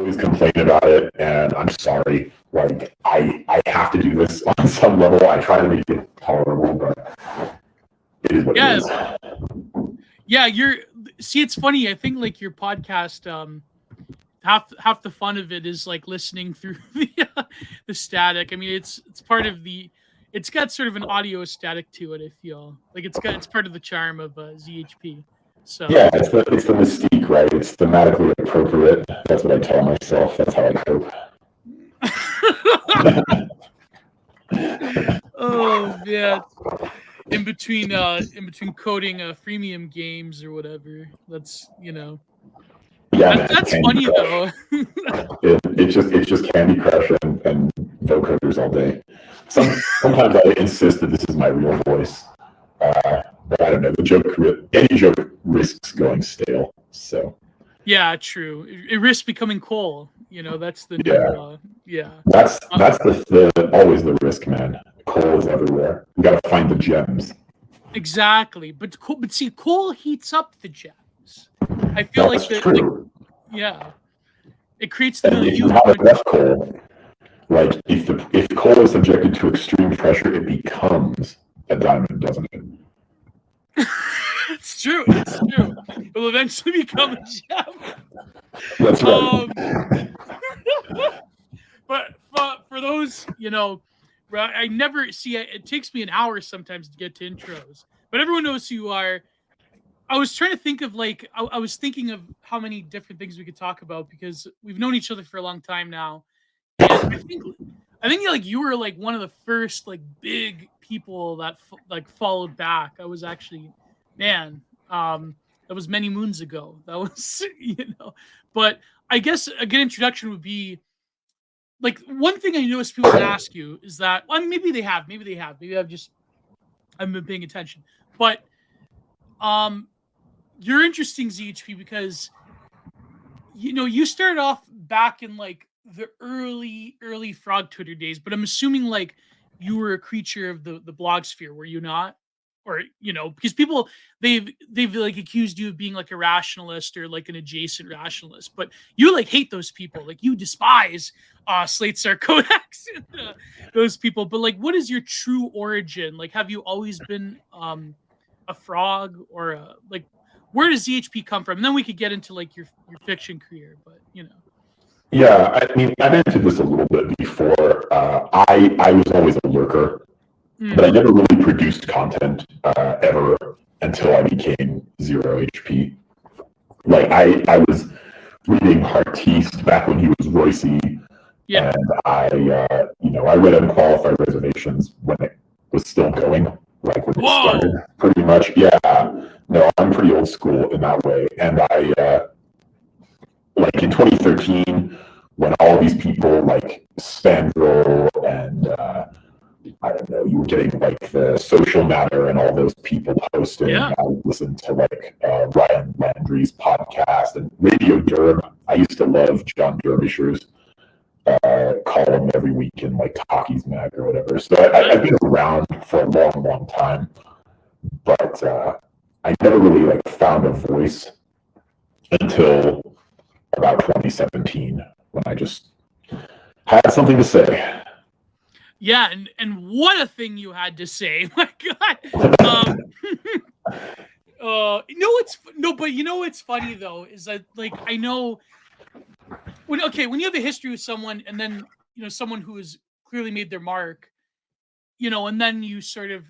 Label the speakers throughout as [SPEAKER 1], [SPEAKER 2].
[SPEAKER 1] always complain about it, and I'm sorry. Like, I have to do this on some level. I try to make it tolerable, but it is what it is.
[SPEAKER 2] Yeah, it's funny. I think like your podcast, half the fun of it is like listening through the static. I mean, it's part of it's got sort of an audio static to it. I feel like it's part of the charm of ZHP. So
[SPEAKER 1] yeah, it's the mystique, right? It's thematically appropriate. That's what I tell myself. That's how I cope.
[SPEAKER 2] Oh man. In between coding freemium games or whatever. That's
[SPEAKER 1] Yeah,
[SPEAKER 2] that's funny though.
[SPEAKER 1] it's just Candy Crush and vocoders all day. Sometimes I insist that this is my real voice. But I don't know. Any joke risks going stale. So
[SPEAKER 2] yeah, true. It risks becoming coal. That's the
[SPEAKER 1] That's the always the risk, man. Coal is everywhere. We gotta find the gems.
[SPEAKER 2] Exactly, but see, coal heats up the gems. I feel
[SPEAKER 1] That's
[SPEAKER 2] like
[SPEAKER 1] true.
[SPEAKER 2] It creates the.
[SPEAKER 1] And if you have enough coal, like if coal is subjected to extreme pressure, it becomes a diamond, doesn't it?
[SPEAKER 2] It's true. It will eventually become a gem.
[SPEAKER 1] That's right.
[SPEAKER 2] But for those, I never see it. It takes me an hour sometimes to get to intros, but everyone knows who you are. I was trying to think of I was thinking of how many different things we could talk about because we've known each other for a long time now. And I think like you were like one of the first like big people that like followed back. I was actually, man, that was many moons ago. That was, but I guess a good introduction would be like one thing I noticed people ask you is that, well, maybe they have, maybe I've been paying attention, but you're interesting, ZHP, because you started off back in like the early frog Twitter days, but I'm assuming like you were a creature of the blog sphere, were you not? Or because people they've like accused you of being like a rationalist or like an adjacent rationalist, but you like hate those people, like you despise Slate Star Codex and those people. But like, what is your true origin? Like, have you always been a frog, or like where does ZHP come from? And then we could get into like your fiction career, but
[SPEAKER 1] Yeah, I mean, I mentioned this a little bit before. I was always a lurker, but I never really produced content ever until I became Zero HP. Like I was reading Heartiste back when he was Royce, and I read Unqualified Reservations when it was still going, like when it started, pretty much. Yeah, no, I'm pretty old school in that way, and I like in 2013 when all these people like Spandrel and I don't know, you were getting like the Social Matter and all those people posting.
[SPEAKER 2] Yeah.
[SPEAKER 1] I listened to like Ryan Landry's podcast and Radio Durham. I used to love John Derbyshire column every week in like Talkies Mag or whatever. So I've been around for a long, long time, but I never really like found a voice until about 2017 when I just had something to say.
[SPEAKER 2] Yeah, and what a thing you had to say. My God. But what's funny though is that like I know when you have a history with someone and then someone who has clearly made their mark, and then you sort of,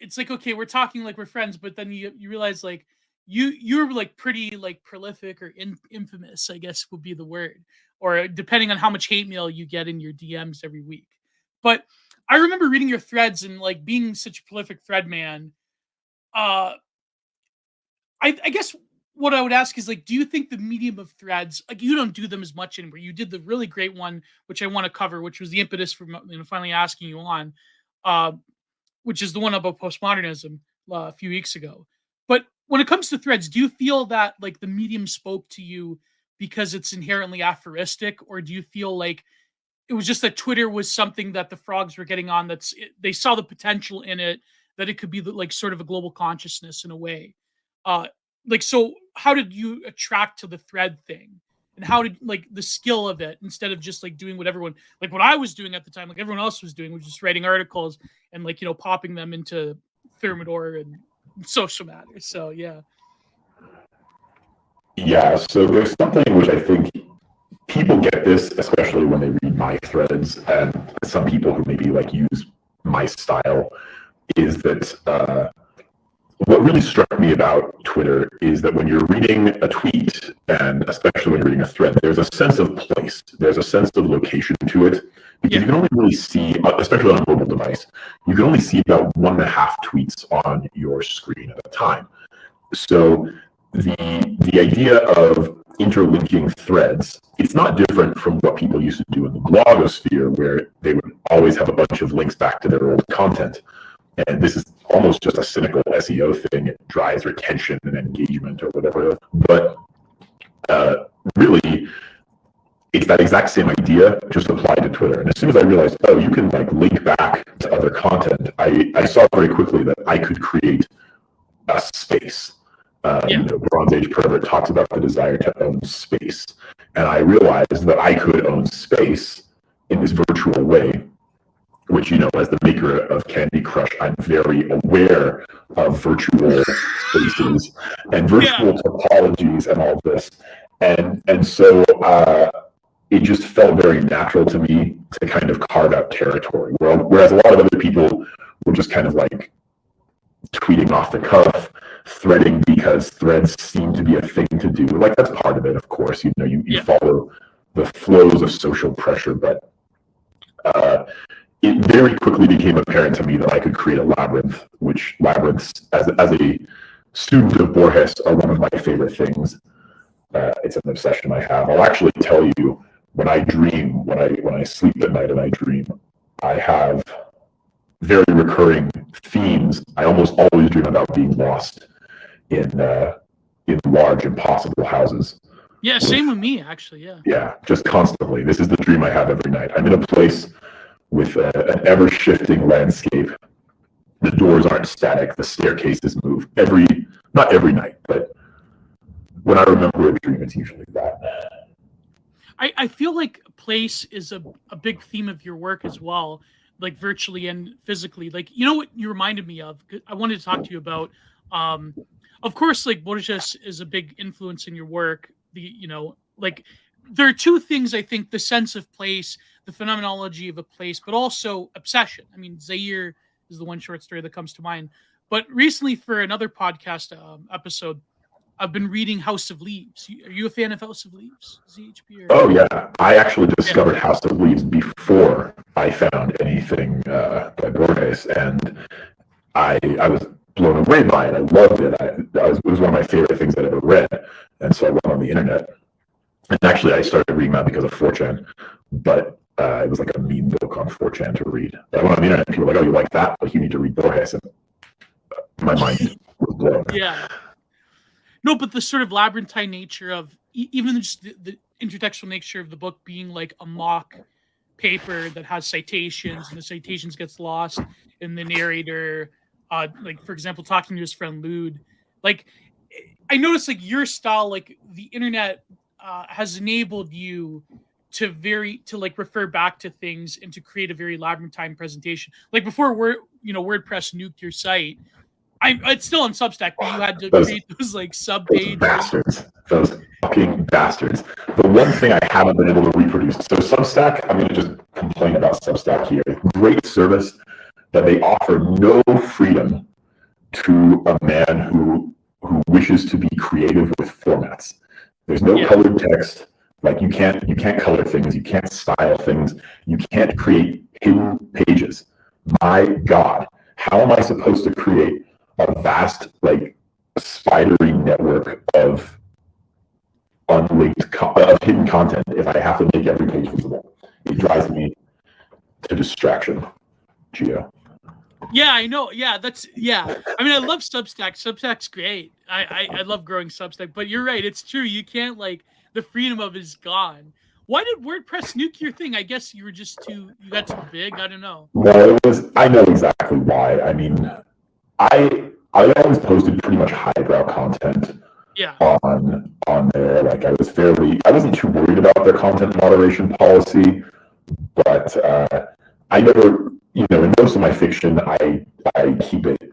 [SPEAKER 2] it's like, okay, we're talking like we're friends, but then you realize like you're like pretty like prolific or infamous, I guess would be the word, or depending on how much hate mail you get in your DMs every week. But I remember reading your threads and like being such a prolific thread man. I guess what I would ask is like, do you think the medium of threads, like you don't do them as much anymore? You did the really great one, which I want to cover, which was the impetus for finally asking you on, which is the one about postmodernism a few weeks ago. But when it comes to threads, do you feel that like the medium spoke to you because it's inherently aphoristic, or do you feel like it was just that Twitter was something that the frogs were getting on, they saw the potential in it, that it could be like sort of a global consciousness in a way? So how did you attract to the thread thing? and how to like the skill of it instead of just like doing what everyone like what I was doing at the time, like everyone else was doing, was just writing articles and like popping them into Thermidor and Social Matters. So yeah.
[SPEAKER 1] Yeah, so there's something which I think people get this, especially when they read my threads, and some people who maybe like use my style, is that what really struck me about Twitter is that when you're reading a tweet, and especially when you're reading a thread, there's a sense of place, there's a sense of location to it, because you can only really see, especially on a mobile device, you can only see about 1.5 tweets on your screen at a time. So the idea of interlinking threads, it's not different from what people used to do in the blogosphere, where they would always have a bunch of links back to their old content. And this is almost just a cynical SEO thing. It drives retention and engagement or whatever. But really, it's that exact same idea just applied to Twitter. And as soon as I realized, oh, you can like link back to other content, I saw very quickly that I could create a space. Bronze Age Pervert talks about the desire to own space. And I realized that I could own space in this virtual way, which, as the maker of Candy Crush, I'm very aware of virtual spaces and virtual topologies and all this. And so it just felt very natural to me to kind of carve out territory. Whereas a lot of other people were just kind of like tweeting off the cuff, threading because threads seem to be a thing to do. Like, that's part of it, of course. You follow the flows of social pressure, but it very quickly became apparent to me that I could create a labyrinth, which labyrinths, as a student of Borges, are one of my favorite things. It's an obsession I have. I'll actually tell you, when I dream, when I sleep at night and I dream, I have very recurring themes. I almost always dream about being lost in large, impossible houses.
[SPEAKER 2] Yeah, same with me, actually.
[SPEAKER 1] Yeah, just constantly. This is the dream I have every night. I'm in a place with an ever-shifting landscape. The doors aren't static. The staircases move not every night, but when I remember a dream, it's usually that.
[SPEAKER 2] I feel like place is a big theme of your work as well, like virtually and physically. Like, what you reminded me of? I wanted to talk to you about, of course, like Borges is a big influence in your work. Like there are two things, I think: the sense of place, the phenomenology of a place, but also obsession. I mean, Zaire is the one short story that comes to mind. But recently, for another podcast episode, I've been reading House of Leaves. Are you a fan of House of Leaves, ZHP?
[SPEAKER 1] Oh, yeah. I actually discovered House of Leaves before I found anything by Borges, and I was blown away by it. I loved it. It was one of my favorite things I'd ever read. And so I went on the internet. And actually, I started reading that because of 4chan. But it was like a meme book on 4chan to read. But I went on the internet and people were like, oh, you like that? But you need to read Borges. And my mind was blown.
[SPEAKER 2] Yeah. No, but the sort of labyrinthine nature of even just the intertextual nature of the book being like a mock paper that has citations, and the citations gets lost in the narrator. Like, for example, talking to his friend Lude. Like, I noticed like your style, like the internet has enabled you to like refer back to things and to create a very labyrinthine presentation. Like before WordPress nuked your site. It's still on Substack, but you had to create those like sub pages.
[SPEAKER 1] Those fucking bastards. The one thing I haven't been able to reproduce. So Substack, I'm going to just complain about Substack here. Great service, but they offer no freedom to a man who wishes to be creative with formats. There's no colored text. Like you can't color things. You can't style things. You can't create hidden pages. My God, how am I supposed to create a vast, like, spidery network of unlinked, of hidden content if I have to make every page visible? It drives me to distraction, Gio.
[SPEAKER 2] Yeah, I know. Yeah, I mean, I love Substack. Substack's great. I love growing Substack, but you're right. It's true. You can't, like, the freedom of it is gone. Why did WordPress nuke your thing? I guess you got too big. I don't know.
[SPEAKER 1] No, I know exactly why. I mean, I always posted pretty much highbrow content,
[SPEAKER 2] Yeah.
[SPEAKER 1] on there. Like I wasn't too worried about their content moderation policy, but I never, in most of my fiction, I keep it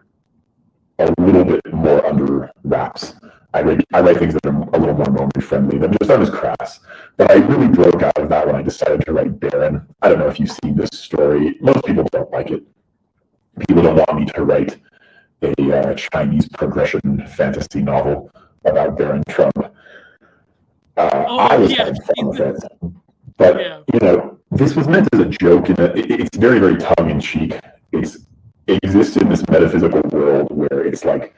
[SPEAKER 1] a little bit more under wraps. I write things that are a little more moment friendly. That just aren't as crass. But I really broke out of that when I decided to write Baron. I don't know if you've seen this story. Most people don't like it. People don't want me to write a Chinese progression fantasy novel about Baron Trump. I was having fun with it. But, this was meant as a joke, and it's very, very tongue-in-cheek. It exists in this metaphysical world where it's like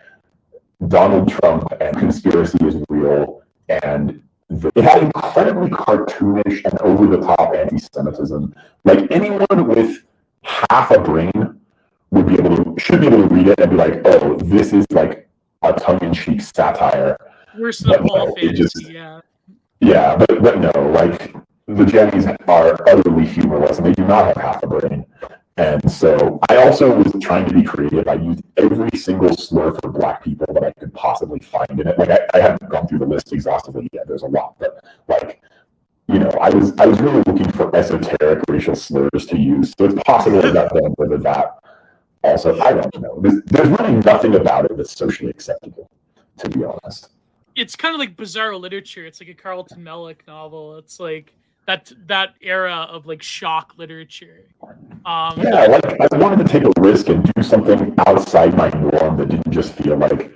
[SPEAKER 1] Donald Trump and conspiracy is real, and it had incredibly cartoonish and over-the-top anti-Semitism. Like, anyone with half a brain should be able to read it and be like, oh, this is like a tongue-in-cheek satire.
[SPEAKER 2] Worse than a Paul fantasy, yeah.
[SPEAKER 1] Yeah, but no, like, the Jennies are utterly humorless, and they do not have half a brain. And so I also was trying to be creative. I used every single slur for Black people that I could possibly find in it. Like, I haven't gone through the list exhaustively yet. There's a lot, but like, I was really looking for esoteric racial slurs to use. So it's possible that that went with that. Also, I don't know. There's really nothing about it that's socially acceptable, to be honest.
[SPEAKER 2] It's kind of like bizarro literature. It's like a Carlton Mellick novel. It's like that era of like shock literature.
[SPEAKER 1] Yeah, like I wanted to take a risk and do something outside my norm that didn't just feel like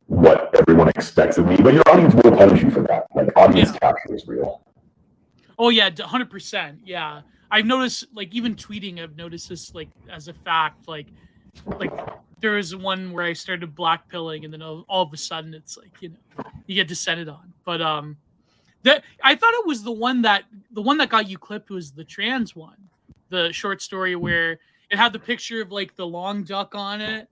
[SPEAKER 1] what everyone expects of me. But your audience will punish you for that. Like, audience capture is real.
[SPEAKER 2] Oh yeah, 100%. Yeah, I've noticed, like, even tweeting, I've noticed this, like, as a fact, like there was one where I started blackpilling, and then all of a sudden it's like, you get descended on. But I thought it was the one that got you clipped was the trans one, the short story where it had the picture of like the long duck on it.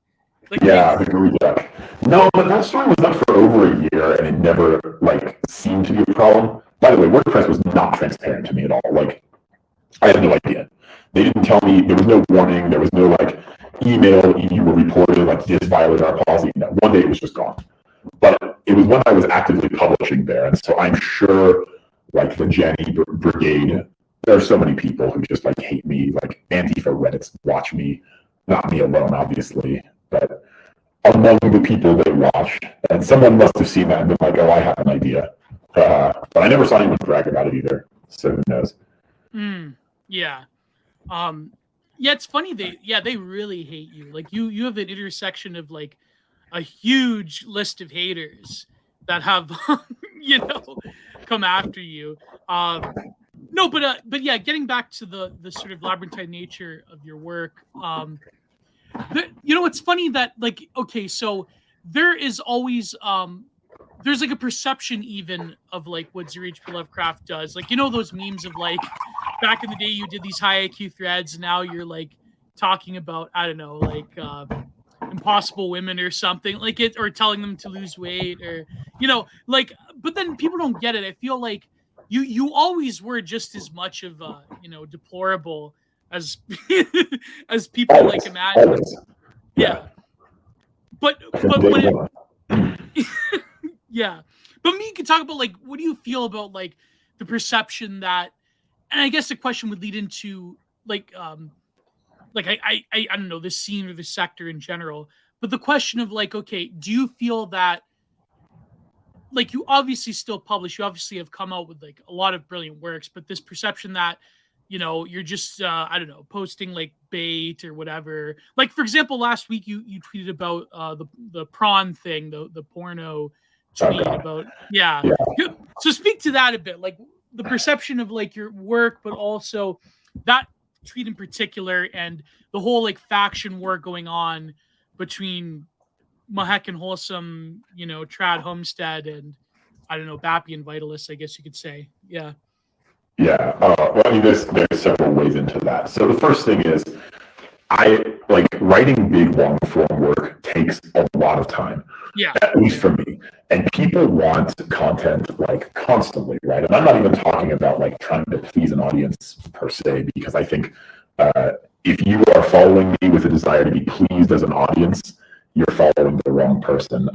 [SPEAKER 2] Like,
[SPEAKER 1] yeah, the gooey duck. No, but that story was up for over a year, and it never like seemed to be a problem. By the way, WordPress was not transparent to me at all. Like, I had no idea. They didn't tell me. There was no warning. There was no like email. You were reported like this violated our policy. No, one day it was just gone. But it was when I was actively publishing there, and so I'm sure, like, the Jenny Brigade, there are so many people who just like hate me. Like, Antifa Reddits watch me, not me alone, obviously, but among the people they watch, and someone must have seen that and been like, "Oh, I have an idea." But I never saw anyone brag about it either, so who knows?
[SPEAKER 2] Yeah. Yeah, it's funny. They really hate you. Like, you have an intersection of like a huge list of haters that have, come after you. No, but yeah, getting back to the sort of labyrinthine nature of your work. It's funny that, like, okay, so there is always there's like a perception even of like what ZHP Lovecraft does. Like, those memes of like back in the day you did these high IQ threads, and now you're like talking about, I don't know, like impossible women or something like it, or telling them to lose weight, or like, but then people don't get it. I feel like you always were just as much of deplorable as as people
[SPEAKER 1] Always,
[SPEAKER 2] like imagine.
[SPEAKER 1] always.
[SPEAKER 2] Yeah. But when yeah. But you can talk about, like, what do you feel about like the perception that, and I guess the question would lead into like I don't know, this scene or the sector in general, but the question of like, okay, do you feel that, like, you obviously still publish, you obviously have come out with like a lot of brilliant works, but this perception that you're just I don't know, posting like bait or whatever. Like, for example, last week you tweeted about the prawn thing, the porno tweet about yeah. So speak to that a bit, like the perception of like your work, but also that tweet in particular, and the whole like faction war going on between Mahek and Wholesome, Trad Homestead, and I don't know, Bappy and Vitalist, I guess you could say. Yeah.
[SPEAKER 1] Yeah. Well, I mean, there's several ways into that. So the first thing is, I like writing big long form work takes a lot of time.
[SPEAKER 2] Yeah.
[SPEAKER 1] At least for me. And people want content like constantly, right? And I'm not even talking about like trying to please an audience per se, because I think if you are following me with a desire to be pleased as an audience, you're following the wrong person.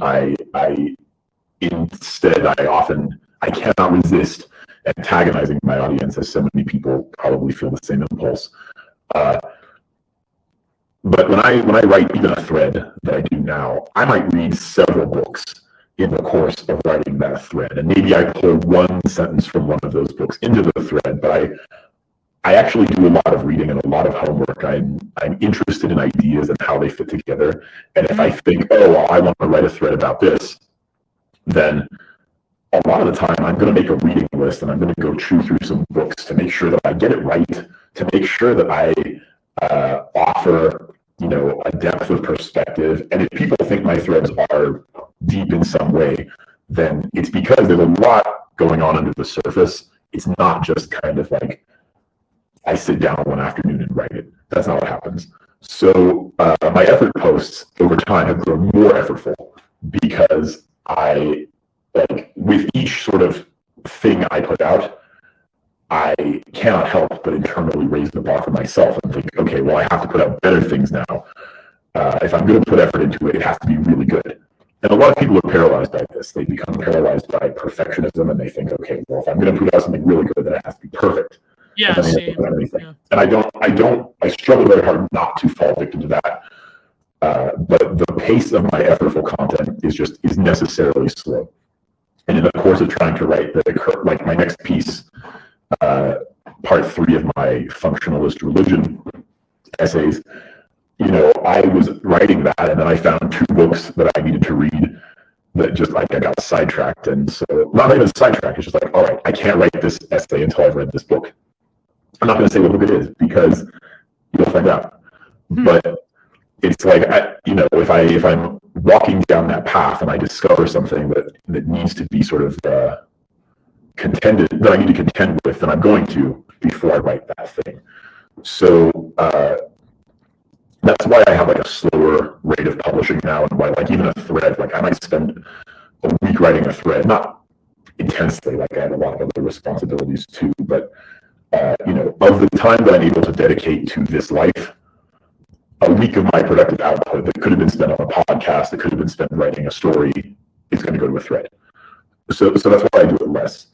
[SPEAKER 1] instead, I cannot resist antagonizing my audience, as so many people probably feel the same impulse. But when I write even a thread that I do now, I might read several books in the course of writing that thread, and maybe I pull one sentence from one of those books into the thread. But I actually do a lot of reading and a lot of homework. I'm interested in ideas and how they fit together. And if I think, oh, well, I want to write a thread about this, then a lot of the time I'm going to make a reading list, and I'm going to go chew through some books to make sure that I get it right, to make sure that I offer, a depth of perspective. And if people think my threads are deep in some way, then it's because there's a lot going on under the surface. It's not just kind of like I sit down one afternoon and write it. That's not what happens. So my effort posts over time have grown more effortful, because with each sort of thing I put out, I cannot help but internally raise the bar for myself and think, okay, well, I have to put out better things now. If I'm going to put effort into it, it has to be really good. And a lot of people are paralyzed by this. They become paralyzed by perfectionism, and they think, okay, well, if I'm going to put out something really good, then it has to be perfect.
[SPEAKER 2] Yeah, same.
[SPEAKER 1] Yeah. And I struggle very hard not to fall victim to that. But the pace of my effortful content is necessarily slow. And in the course of trying to write my next piece, part 3 of my functionalist religion essays, I was writing that, and then I found 2 books that I needed to read that just I got sidetracked. And so, not even sidetracked, it's just like, all right, I can't write this essay until I've read this book. I'm not going to say what book it is, because you'll find out. But it's like, if I'm walking down that path and I discover something that needs to be sort of that I need to contend with, then I'm going to before I write that thing. So that's why I have a slower rate of publishing now, and why even a thread, I might spend a week writing a thread, not intensely, I have a lot of other responsibilities too, but of the time that I'm able to dedicate to this life, a week of my productive output that could have been spent on a podcast, that could have been spent writing a story, is going to go to a thread. So that's why I do it less.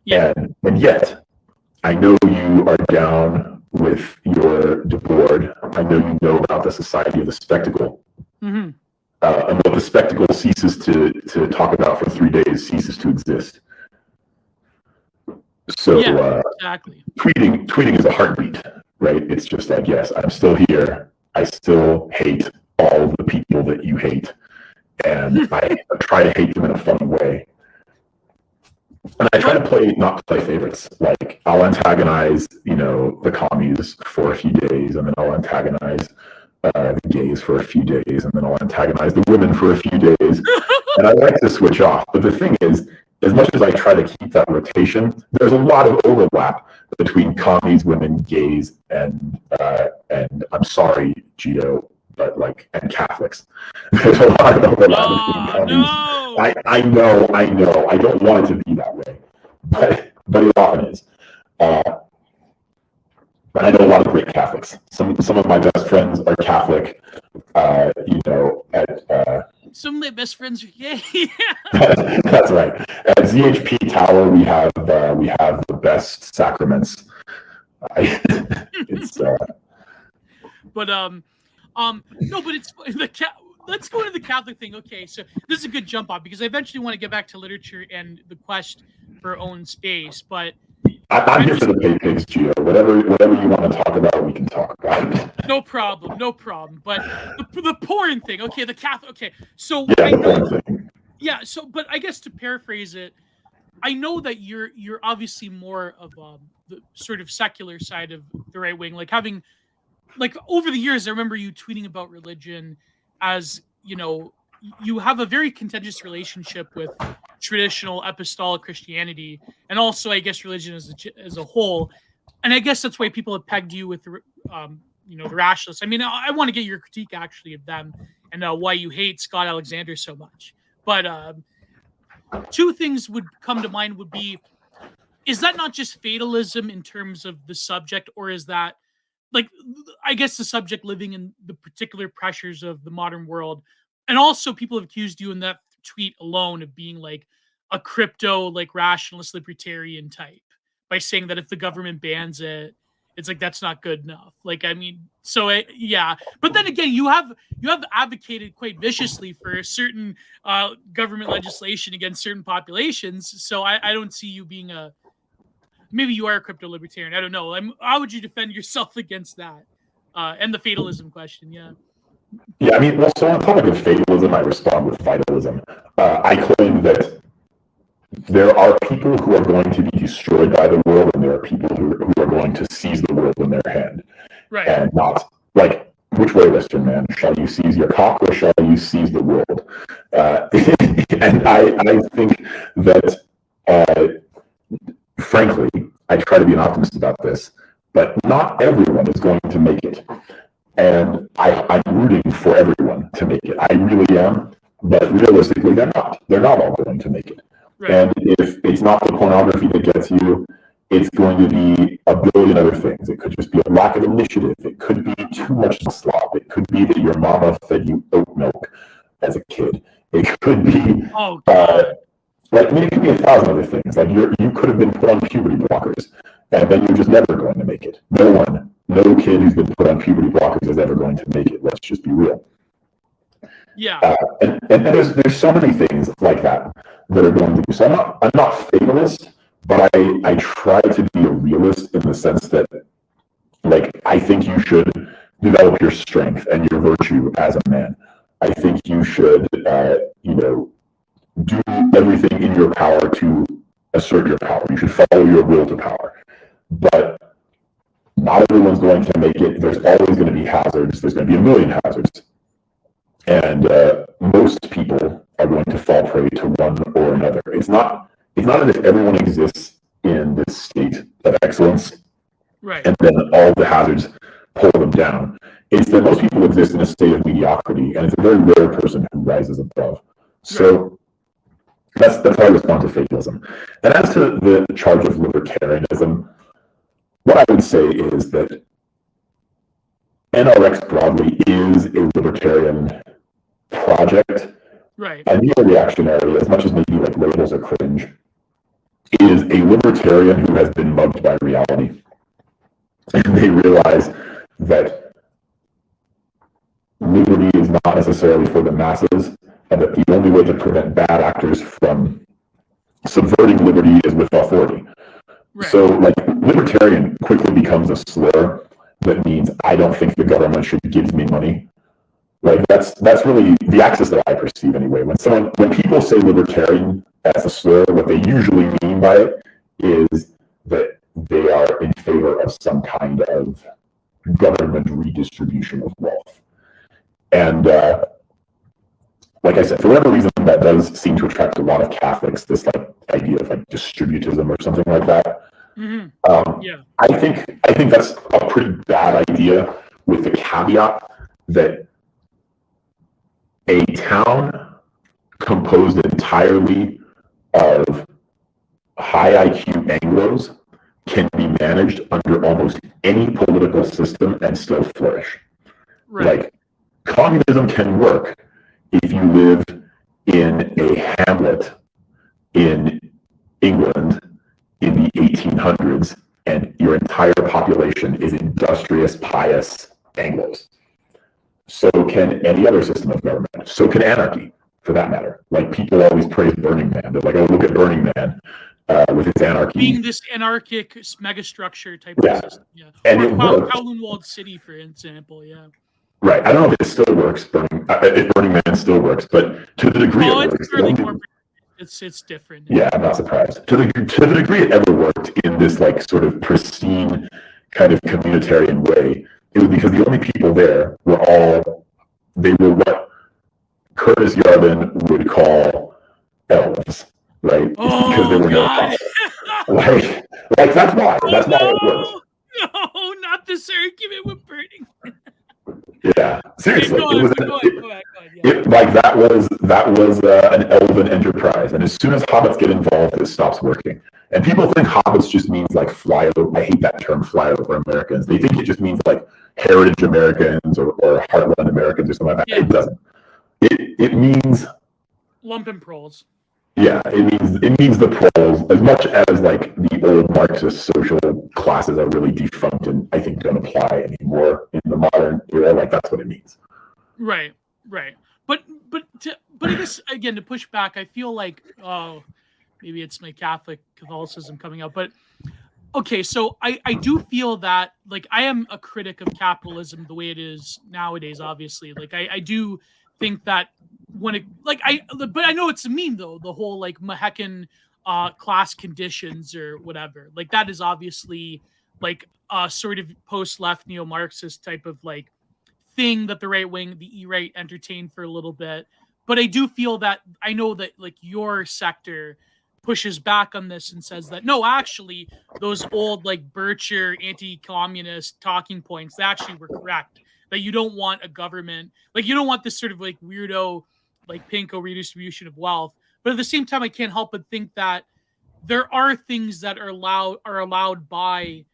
[SPEAKER 1] Yeah. And yet, I know you are down with your board. I know you know about the Society of the Spectacle. And what the spectacle ceases to talk about for 3 days ceases to exist. So
[SPEAKER 2] exactly.
[SPEAKER 1] Tweeting is a heartbeat, right? It's just like, yes, I'm still here. I still hate all of the people that you hate, and I try to hate them in a fun way. And I try to not play favorites. I'll antagonize, the commies for a few days, and then I'll antagonize the gays for a few days, and then I'll antagonize the women for a few days. And I like to switch off. But the thing is, as much as I try to keep that rotation, there's a lot of overlap between commies, women, gays, and I'm sorry, Gito, but and Catholics. There's a lot of overlap between commies. No. I know. I don't want it to be that way, but it often is. But I know a lot of great Catholics. Some of my best friends are Catholic.
[SPEAKER 2] Some of my best friends are gay.
[SPEAKER 1] That's right. At ZHP Tower, we have the best sacraments.
[SPEAKER 2] But no, but it's let's go into the Catholic thing. Okay, so this is a good jump off, because I eventually want to get back to literature and the quest for our own space. But
[SPEAKER 1] I'm here for the Paypigs, Gio. Whatever you want to talk about, we can talk about.
[SPEAKER 2] No problem. But the porn thing, okay, the Catholic, okay. So so, but I guess to paraphrase it, I know that you're obviously more of the sort of secular side of the right wing, having over the years, I remember you tweeting about religion as, you have a very contentious relationship with traditional apostolic Christianity, and also, I guess, religion as a whole. And I guess that's why people have pegged you with, the rationalists. I mean, I want to get your critique, actually, of them and why you hate Scott Alexander so much. But 2 things would come to mind would be, is that not just fatalism in terms of the subject, or is that, I guess, the subject living in the particular pressures of the modern world? And also, people have accused you in that tweet alone of being like a crypto like rationalist libertarian type by saying that if the government bans it, it's like that's not good enough. Like, I mean, so yeah. But then again, you have advocated quite viciously for certain government legislation against certain populations. So I don't see you being a, maybe you are a crypto libertarian. I don't know. How would you defend yourself against that? And the fatalism question, yeah.
[SPEAKER 1] Yeah, I mean, well, so on the topic of fatalism, I respond with vitalism. I claim that there are people who are going to be destroyed by the world, and there are people who are going to seize the world in their hand.
[SPEAKER 2] Right.
[SPEAKER 1] And not, like, which way, Western man? Shall you seize your cock or shall you seize the world? And I think that, frankly, I try to be an optimist about this, but not everyone is going to make it. And I'm rooting for everyone to make it. I really am, but realistically, they're not. They're not all going to make it. Right. And if it's not the pornography that gets you, it's going to be a billion other things. It could just be a lack of initiative. It could be too much slop. It could be that your mama fed you oat milk as a kid. It could be, like, I mean, it could be 1,000 other things. Like, you could have been put on puberty blockers, and then you're just never going to make it. No kid who's been put on puberty blockers is ever going to make it. Let's just be real.
[SPEAKER 2] Yeah.
[SPEAKER 1] And there's so many things like that are going to be. So I'm not fatalist, but I try to be a realist in the sense that, like, I think you should develop your strength and your virtue as a man. I think you should, do everything in your power to assert your power. You should follow your will to power. But not everyone's going to make it. There's always going to be hazards. There's going to be a million hazards. And most people are going to fall prey to one or another. It's not as if everyone exists in this state of excellence,
[SPEAKER 2] right, and
[SPEAKER 1] then all the hazards pull them down. It's that most people exist in a state of mediocrity, and it's a very rare person who rises above. So that's how I respond to fatalism. And as to the charge of libertarianism, what I would say is that NRX broadly is a libertarian project.
[SPEAKER 2] Right.
[SPEAKER 1] And neo-reactionary, as much as maybe like labels are cringe, is a libertarian who has been mugged by reality. And they realize that liberty is not necessarily for the masses, and that the only way to prevent bad actors from subverting liberty is with authority. Right. So, like, libertarian quickly becomes a slur that means I don't think the government should give me money. Like, that's really the axis that I perceive anyway. When people say libertarian as a slur, what they usually mean by it is that they are in favor of some kind of government redistribution of wealth. And like I said, for whatever reason, that does seem to attract a lot of Catholics, this like idea of like distributism or something like that. Mm-hmm. I think that's a pretty bad idea, with the caveat that a town composed entirely of high IQ Anglos can be managed under almost any political system and still flourish. Right. Like, communism can work if you live in a hamlet in England in the 1800s and your entire population is industrious, pious Anglos. So can any other system of government. So can anarchy, for that matter. Like, people always praise Burning Man. They're like, oh, look at Burning Man with its anarchy.
[SPEAKER 2] Being this anarchic megastructure type of system. Yeah. And or Kowloon Walled City, for example, yeah.
[SPEAKER 1] Right. I don't know if it still works, if Burning Man still works, but to the degree it works.
[SPEAKER 2] It's different.
[SPEAKER 1] Yeah, I'm not surprised. To the degree it ever worked in this like sort of pristine kind of communitarian way, it was because the only people there were what Curtis Yarvin would call elves, right?
[SPEAKER 2] Oh,
[SPEAKER 1] because there were
[SPEAKER 2] God.
[SPEAKER 1] no like that's why it works.
[SPEAKER 2] No, not this argument with Burning.
[SPEAKER 1] Yeah, seriously,
[SPEAKER 2] go ahead, yeah.
[SPEAKER 1] That was an elven enterprise, and as soon as hobbits get involved, it stops working. And people think hobbits just means like flyover. I hate that term, flyover Americans. They think it just means like heritage Americans or heartland Americans or something like that. Yeah. It doesn't. It means
[SPEAKER 2] Lumpen proles.
[SPEAKER 1] Yeah, it means the proles, as much as like the old Marxist social classes are really defunct and I think don't apply anymore in the modern era. Like that's what it means.
[SPEAKER 2] Right. But I guess again to push back, I feel like maybe it's my Catholicism coming out, but okay, so I do feel that like I am a critic of capitalism the way it is nowadays. Obviously, like I do think that when it but I know it's a meme though. The whole like Mahekan class conditions or whatever, like that is obviously like a sort of post-left neo-Marxist type of like thing that the right wing, the E-right, entertained for a little bit. But I do feel that I know that like your sector pushes back on this and says that no, actually, those old like Bircher anti-communist talking points, they actually were correct. That you don't want a government, like you don't want this sort of like weirdo, like pinko redistribution of wealth. But at the same time, I can't help but think that there are things that are allowed by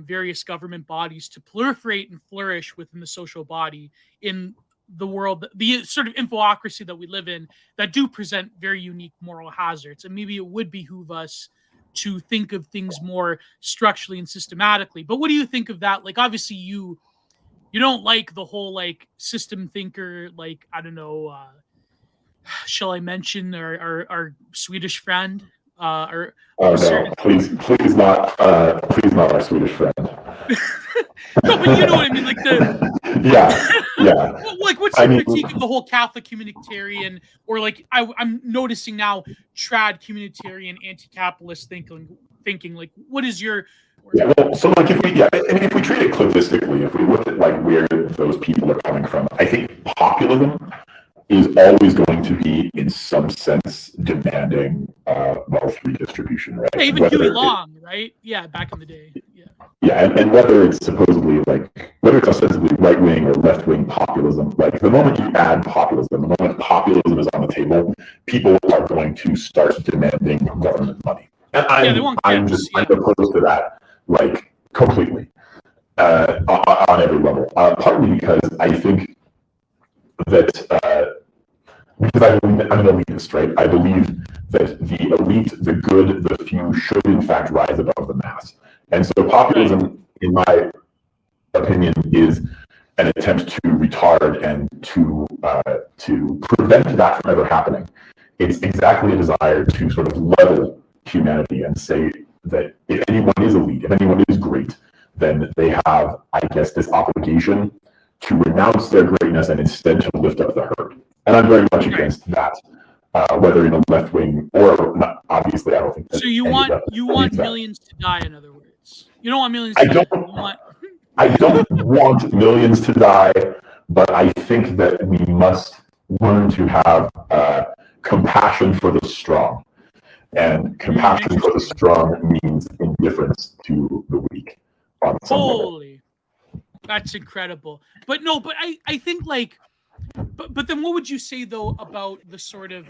[SPEAKER 2] various government bodies to proliferate and flourish within the social body in the world, the sort of infocracy that we live in, that do present very unique moral hazards. And maybe it would behoove us to think of things more structurally and systematically. But what do you think of that? Like, obviously, you don't like the whole like system thinker, like I don't know. Shall I mention our Swedish friend?
[SPEAKER 1] Oh no, please not our Swedish friend.
[SPEAKER 2] No, but you know what I mean, like
[SPEAKER 1] yeah.
[SPEAKER 2] Like, what's your critique of the whole Catholic communitarian, or like I'm noticing now trad communitarian anti-capitalist thinking? Like, what is your?
[SPEAKER 1] Yeah, well, so like if we treat it clovistically, if we look at like where those people are coming from, I think populism is always going to be, in some sense, demanding wealth redistribution, right?
[SPEAKER 2] Yeah, even Huey Long, right? Yeah, back in the day. Yeah.
[SPEAKER 1] Yeah, and whether it's supposedly whether it's ostensibly right wing or left wing populism, like the moment you add populism, the moment populism is on the table, people are going to start demanding government money, and I'm opposed to that, like completely, on every level. Partly because I think that. Because I believe that I'm an elitist, right? I believe that the elite, the good, the few should in fact rise above the mass. And so populism, in my opinion, is an attempt to retard and to prevent that from ever happening. It's exactly a desire to sort of level humanity and say that if anyone is elite, if anyone is great, then they have, I guess, this obligation to renounce their greatness and instead to lift up the herd. And I'm very much against that, whether in a left wing or not. Obviously, I don't think.
[SPEAKER 2] So you want millions to die, in other words. You don't want millions to die.
[SPEAKER 1] I don't want millions to die, but I think that we must learn to have compassion for the strong, and compassion for the strong means indifference to the weak.
[SPEAKER 2] Holy, that's incredible. But no, but I think like. But then what would you say, though, about the sort of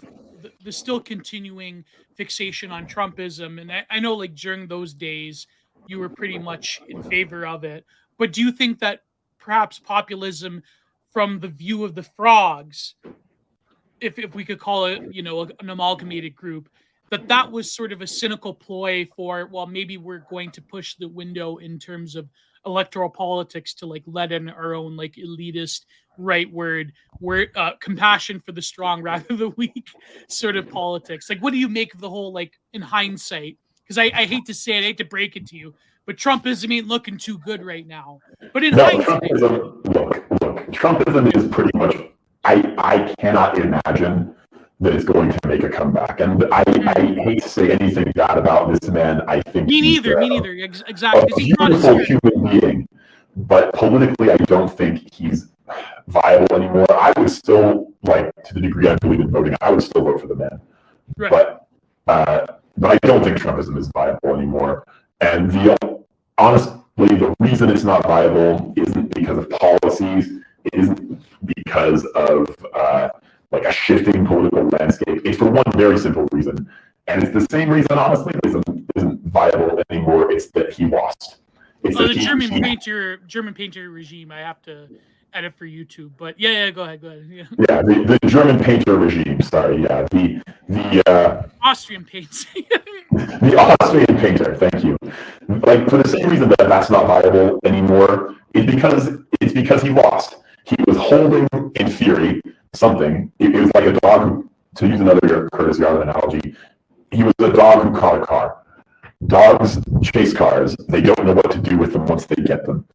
[SPEAKER 2] the still continuing fixation on Trumpism? And I know, like, during those days, you were pretty much in favor of it. But do you think that perhaps populism, from the view of the frogs, if we could call it, you know, an amalgamated group, that was sort of a cynical ploy for, well, maybe we're going to push the window in terms of electoral politics to like let in our own like elitist right word, compassion for the strong rather than the weak sort of politics? Like, what do you make of the whole, like, in hindsight? Because I hate to say it, I hate to break it to you, but Trumpism ain't looking too good right now. But in hindsight,
[SPEAKER 1] look, Trumpism is pretty much. I cannot imagine that it's going to make a comeback, and I hate to say anything bad about this man. I think
[SPEAKER 2] me neither. Exactly.
[SPEAKER 1] A beautiful human being, but politically, I don't think he's viable anymore. I would still, like, to the degree I believe in voting, I would still vote for the man.
[SPEAKER 2] Right.
[SPEAKER 1] But I don't think Trumpism is viable anymore. And honestly, the reason it's not viable isn't because of policies. It isn't because of like a shifting political landscape. It's for one very simple reason, and it's the same reason, honestly, isn't viable anymore. It's that he lost. It's
[SPEAKER 2] the German painter regime. I have to edit for YouTube. But yeah, go ahead. Yeah.
[SPEAKER 1] Yeah, the German painter regime. Sorry, yeah, the
[SPEAKER 2] Austrian paints.
[SPEAKER 1] the Austrian painter. Thank you. Like for the same reason that that's not viable anymore, it's because he lost. He was holding, in theory, something. It was like a dog who, to use another Curtis Yarvin analogy, he was a dog who caught a car. Dogs chase cars. They don't know what to do with them once they get them.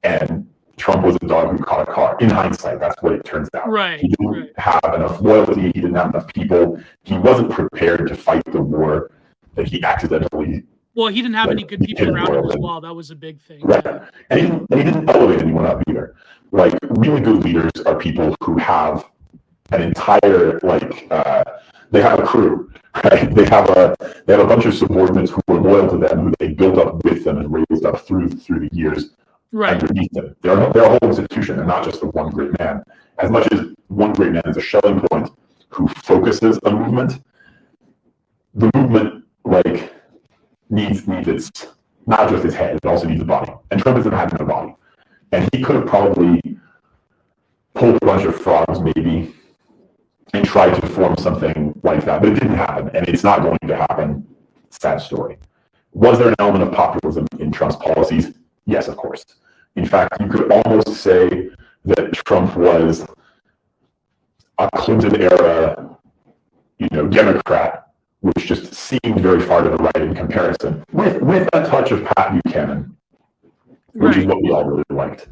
[SPEAKER 1] And Trump was a dog who caught a car. In hindsight, that's what it turns out.
[SPEAKER 2] Right.
[SPEAKER 1] He didn't have enough loyalty. He didn't have enough people. He wasn't prepared to fight the war that he accidentally.
[SPEAKER 2] Well, he didn't have any good people around him as well. That was a big thing.
[SPEAKER 1] Right.
[SPEAKER 2] Yeah.
[SPEAKER 1] And he didn't elevate anyone up either. Like, really good leaders are people who have an entire, they have a crew, right? They have a bunch of subordinates who are loyal to them, who they built up with them and raised up through the years.
[SPEAKER 2] Right.
[SPEAKER 1] Underneath them. They're a whole institution. They're not just the one great man. As much as one great man is a Schelling point who focuses a movement, the movement needs its not just its head, it also needs a body. And Trumpism had no body. And he could have probably pulled a bunch of frogs maybe and tried to form something like that, but it didn't happen, and it's not going to happen. Sad story. Was there an element of populism in Trump's policies? Yes, of course. In fact, you could almost say that Trump was a Clinton-era, Democrat, which just seemed very far to the right in comparison, with a touch of Pat Buchanan, which is what we all really liked.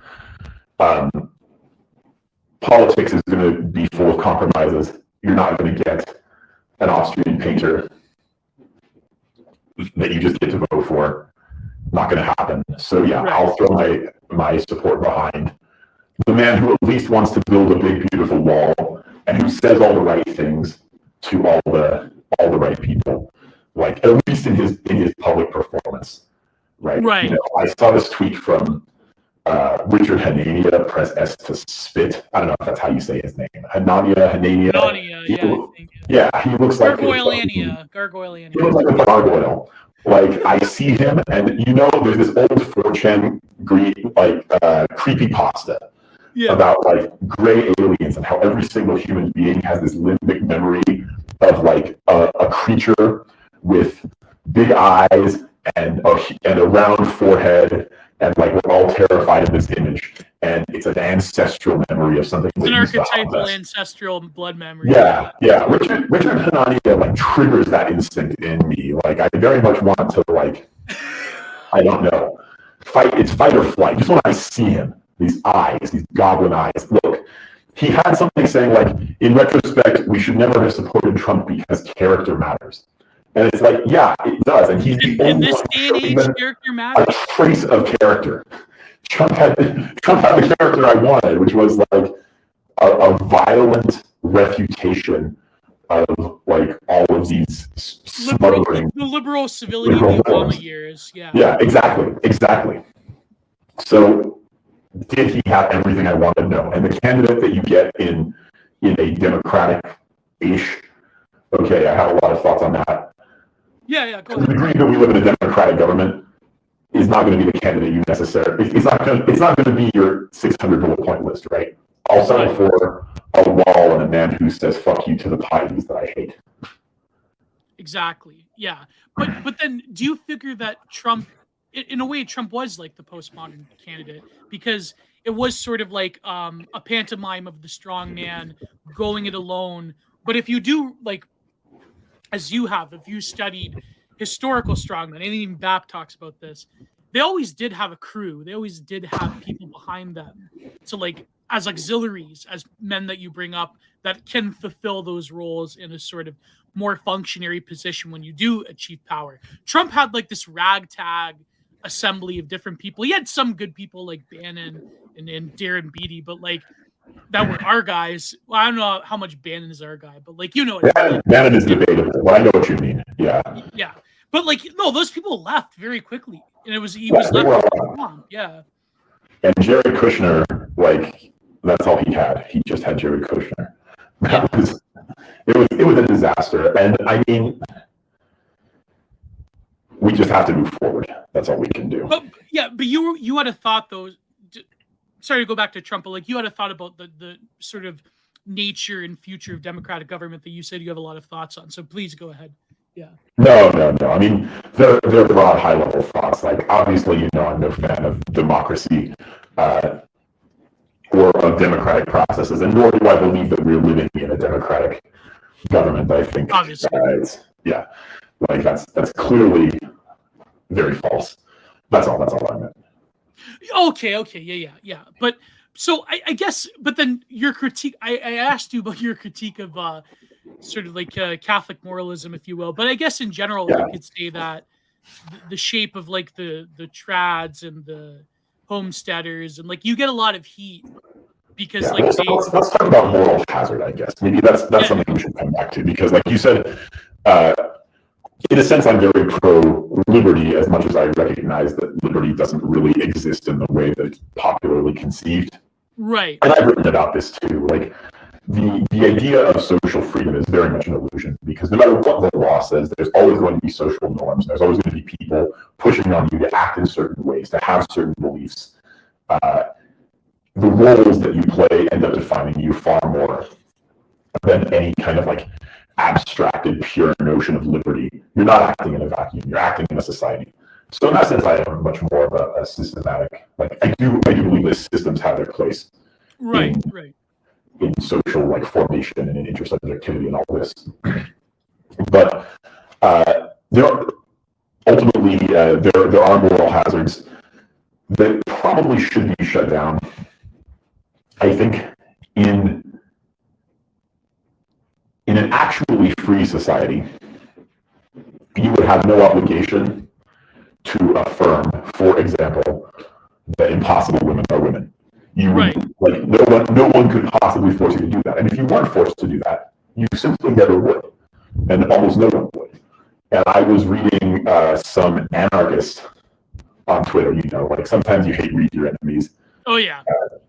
[SPEAKER 1] Politics is going to be full of compromises. You're not going to get an Austrian painter that you just get to vote for. Not going to happen. So yeah, I'll throw my support behind the man who at least wants to build a big, beautiful wall and who says all the right things to all the right people. Like, at least in his public performance, right?
[SPEAKER 2] Right.
[SPEAKER 1] I saw this tweet from Richard Hanania, press S to spit. I don't know if that's how you say his name. Hanania. Yeah, he looks like
[SPEAKER 2] Gargoyleania.
[SPEAKER 1] He looks like a gargoyle. Like, I see him, and there's this old 4chan creepypasta about gray aliens and how every single human being has this limbic memory of a creature with big eyes and a round forehead, and we're all terrified of this image. And it's an ancestral memory of something.
[SPEAKER 2] It's an archetypal ancestral blood memory.
[SPEAKER 1] Yeah. Richard Hanania triggers that instinct in me. I very much want to I don't know, fight. It's fight or flight. Just when I see him, these eyes, these goblin eyes. Look, he had something saying in retrospect, we should never have supported Trump because character matters. And it's yeah, it does. And he's
[SPEAKER 2] in this day and age, character matters.
[SPEAKER 1] A trace of character. Trump had the character I wanted, which was a violent refutation of all of these smothering
[SPEAKER 2] the liberal civility of the Obama years.
[SPEAKER 1] Yeah, exactly. So did he have everything I wanted? No. And the candidate that you get in a democratic-ish, okay, I have a lot of thoughts on that.
[SPEAKER 2] Yeah, go
[SPEAKER 1] ahead. The degree
[SPEAKER 2] ahead.
[SPEAKER 1] that we live in a democratic government is not going to be the candidate you necessarily. It's not going to be your 600 bullet point list, right? I'll settle for a wall and a man who says "fuck you" to the parties that I hate.
[SPEAKER 2] Exactly. Yeah, but then do you figure that Trump, in a way, Trump was the postmodern candidate, because it was sort of a pantomime of the strong man going it alone. But if you do as you have, if you studied historical strongmen, and even BAP talks about this, they always did have a crew. They always did have people behind them. So as auxiliaries, as men that you bring up that can fulfill those roles in a sort of more functionary position when you do achieve power. Trump had this ragtag assembly of different people. He had some good people like Bannon and Darren Beattie, but that were our guys. Well, I don't know how much Bannon is our guy, but
[SPEAKER 1] Bannon is debatable. But I know what you mean. Yeah.
[SPEAKER 2] Yeah, but no, those people left very quickly, and he was left. Yeah.
[SPEAKER 1] And Jared Kushner, that's all he had. He just had Jared Kushner. It was a disaster, and I mean, we just have to move forward. That's all we can do.
[SPEAKER 2] But you had a thought though. sorry to go back to Trump, but like you had a thought about the sort of nature and future of democratic government that you said you have a lot of thoughts on. So please go ahead. Yeah.
[SPEAKER 1] No. I mean, they're broad, high-level thoughts. Like, obviously, I'm no fan of democracy or of democratic processes, and nor do I believe that we're living in a democratic government. I think,
[SPEAKER 2] obviously,
[SPEAKER 1] like that's clearly very false. That's all I meant.
[SPEAKER 2] Okay, yeah. But so I guess, but then your critique, I asked you about your critique of sort of like Catholic moralism, if you will. But I guess in general, you could say that the shape of like the trads and the homesteaders, and like you get a lot of heat because like
[SPEAKER 1] let's talk about moral hazard. I guess maybe that's something we should come back to, because like you said, in a sense, I'm very pro-liberty, as much as I recognize that liberty doesn't really exist in the way that it's popularly conceived.
[SPEAKER 2] Right.
[SPEAKER 1] And I've written about this too. Like, the idea of social freedom is very much an illusion, because no matter what the law says, there's always going to be social norms. There's always going to be people pushing on you to act in certain ways, to have certain beliefs. The roles that you play end up defining you far more than any kind of like abstracted, pure notion of liberty. You're not acting in a vacuum. You're acting in a society. So in that sense, I have much more of a systematic. Like, I do believe that systems have their place.
[SPEAKER 2] Right.
[SPEAKER 1] In social like formation and in intersubjectivity and all this, but there are moral hazards that probably should be shut down. I think in an actually free society, you would have no obligation to affirm, for example, that impossible women are women. Like, no one could possibly force you to do that. And if you weren't forced to do that, you simply never would, and almost no one would. And I was reading some anarchist on Twitter. Like, sometimes you read your enemies.
[SPEAKER 2] Oh yeah.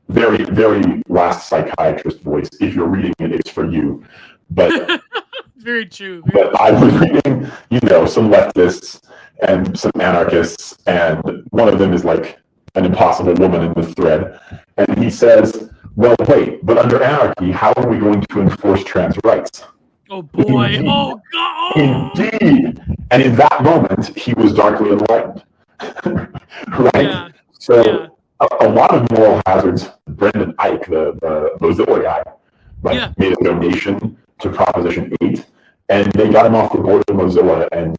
[SPEAKER 1] Very, very last psychiatrist voice. If you're reading it, it's for you. But
[SPEAKER 2] very true.
[SPEAKER 1] But I was reading, some leftists and some anarchists, and one of them is like an impossible woman in the thread, and he says, well, wait, but under anarchy, how are we going to enforce trans rights?
[SPEAKER 2] Oh boy. Indeed. Oh God.
[SPEAKER 1] Indeed. And in that moment, he was darkly enlightened. Right? Yeah. So a lot of moral hazards, Brendan Ike, the Mozilla guy, made a donation to Proposition 8, and they got him off the board of Mozilla and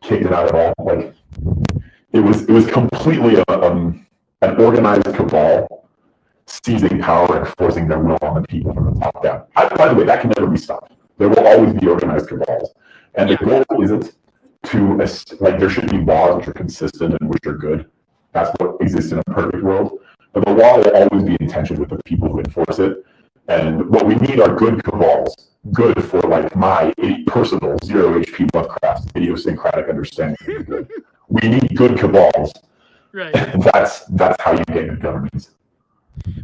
[SPEAKER 1] kicked him out at all. Like, it was completely an organized cabal seizing power and forcing their will on the people from the top down. By the way, that can never be stopped. There will always be organized cabals. And the goal isn't to, like, there should be laws which are consistent and which are good. That's what exists in a perfect world. But the law will always be in tension with the people who enforce it. And what we need are good cabals, good for like my personal zero HP Lovecraft idiosyncratic understanding. We need good cabals.
[SPEAKER 2] Right.
[SPEAKER 1] That's how you get good governments.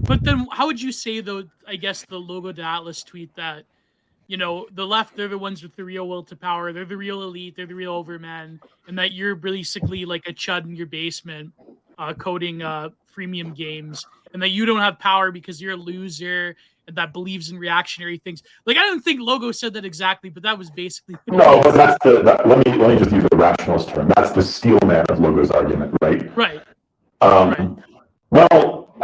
[SPEAKER 2] But then how would you say, though, I guess the Logo de Atlas tweet that, the left, they're the ones with the real will to power, they're the real elite, they're the real overmen, and that you're basically like a chud in your basement coding freemium games, and that you don't have power because you're a loser and that believes in reactionary things. Like, I don't think Logo said that exactly, but that was basically
[SPEAKER 1] no. But that's let me just use the rationalist term. That's the steel man of Logo's argument, right?
[SPEAKER 2] Right.
[SPEAKER 1] Well,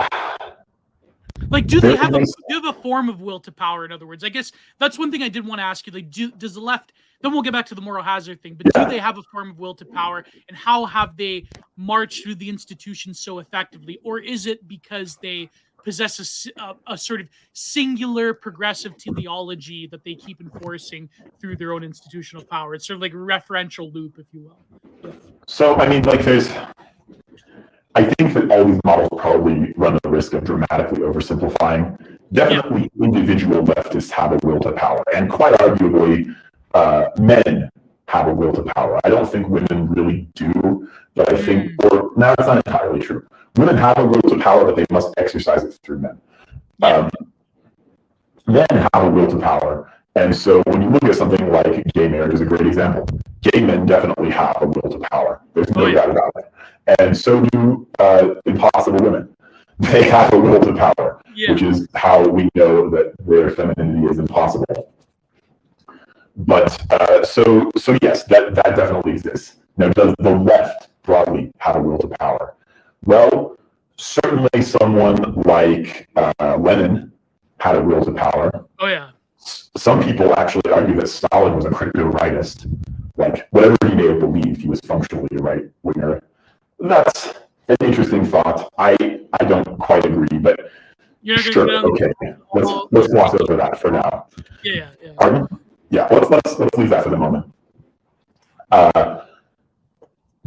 [SPEAKER 2] like, do they have a form of will to power? In other words, I guess that's one thing I did want to ask you. Like, does the left? Then we'll get back to the moral hazard thing. But do they have a form of will to power, and how have they marched through the institution so effectively, or is it because they possess a sort of singular progressive teleology that they keep enforcing through their own institutional power? It's sort of like a referential loop, if you will.
[SPEAKER 1] So, I mean, like, I think that all these models probably run the risk of dramatically oversimplifying. Definitely, individual leftists have a will to power, and quite arguably, men have a will to power. I don't think women really do, but I think, or now it's not entirely true. Women have a will to power, but they must exercise it through men. Men have a will to power, and so when you look at something like gay marriage is a great example. Gay men definitely have a will to power. There's no doubt about it. And so do impossible women. They have a will to power,
[SPEAKER 2] Yeah.
[SPEAKER 1] which is how we know that their femininity is impossible. But so yes, that definitely exists. Now, does the left broadly have a will to power? Well, certainly someone like Lenin had a will to power.
[SPEAKER 2] Oh yeah.
[SPEAKER 1] Some people actually argue that Stalin was a crypto-rightist. Like, whatever he may have believed, he was functionally a right-winger. That's an interesting thought. I don't quite agree, but sure, okay. Let's gloss over that for now.
[SPEAKER 2] Yeah.
[SPEAKER 1] Pardon? Yeah, let's leave that for the moment.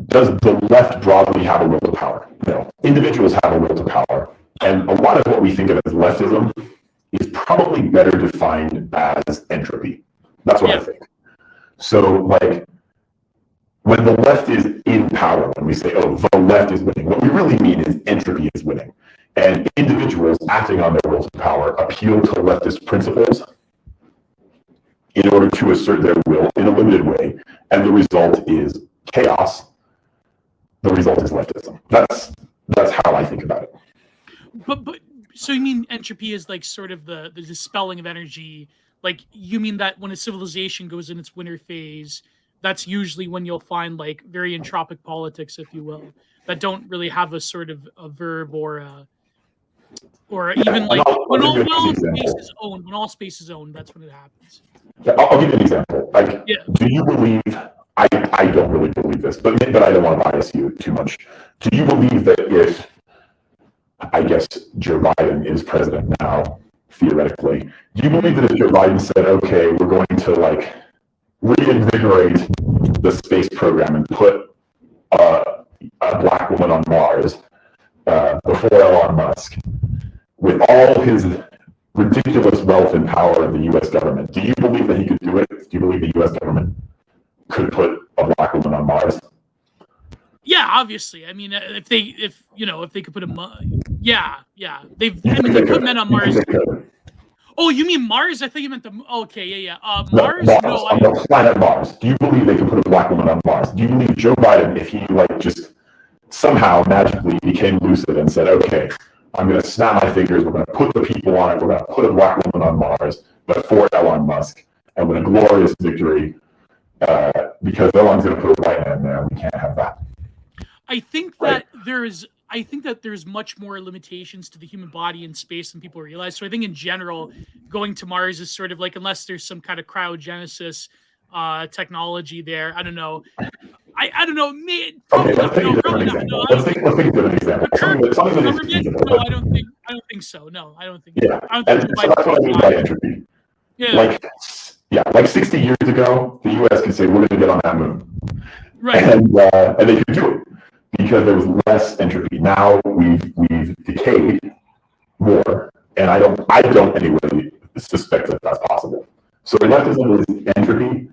[SPEAKER 1] Does the left broadly have a will to power? No. Individuals have a will to power. And a lot of what we think of as leftism is probably better defined as entropy. That's what I think. So, like, when the left is in power, when we say, oh, the left is winning, what we really mean is entropy is winning. And individuals acting on their will to power appeal to leftist principles in order to assert their will in a limited way. And the result is chaos. The result is leftism. That's how I think about it.
[SPEAKER 2] But so you mean entropy is like sort of the dispelling of energy? Like, you mean that when a civilization goes in its winter phase, that's usually when you'll find like very entropic politics, if you will, that don't really have a sort of a verb or even like when all space is owned, that's when it happens.
[SPEAKER 1] Yeah, I'll give you an example. Like, do you believe? I don't really believe this, but I don't want to bias you too much. Do you believe that if, I guess, Joe Biden is president now, theoretically, do you believe that if Joe Biden said, okay, we're going to like reinvigorate the space program and put a black woman on Mars before Elon Musk, with all his ridiculous wealth and power of the U.S. government, do you believe that he could do it? Do you believe the U.S. government could put a black woman on Mars?
[SPEAKER 2] Yeah, obviously. I mean, if they could put they put men on Mars. Oh, you mean Mars? I think you meant Mars?
[SPEAKER 1] No, on the planet Mars. Do you believe they could put a black woman on Mars? Do you believe Joe Biden, if he like just somehow magically became lucid and said, okay, I'm going to snap my fingers, we're going to put the people on it, we're going to put a black woman on Mars, but for Elon Musk, and with a glorious victory, because Elon's going to put a white man there, we can't have that.
[SPEAKER 2] I think that there's much more limitations to the human body in space than people realize. So I think in general, going to Mars is sort of like, unless there's some kind of cryogenesis technology there, I don't know. I don't know.
[SPEAKER 1] Let's take a different example. Let's take a different example. Something that is feasible.
[SPEAKER 2] No, I don't think so. No, I don't think.
[SPEAKER 1] Yeah, so that's what I mean by entropy.
[SPEAKER 2] Yeah.
[SPEAKER 1] Like 60 years ago, the U.S. could say we're going to get on that moon,
[SPEAKER 2] right?
[SPEAKER 1] And they could do it because there was less entropy. Now we've decayed more, and I don't anyway suspect that that's possible. So leftism is entropy,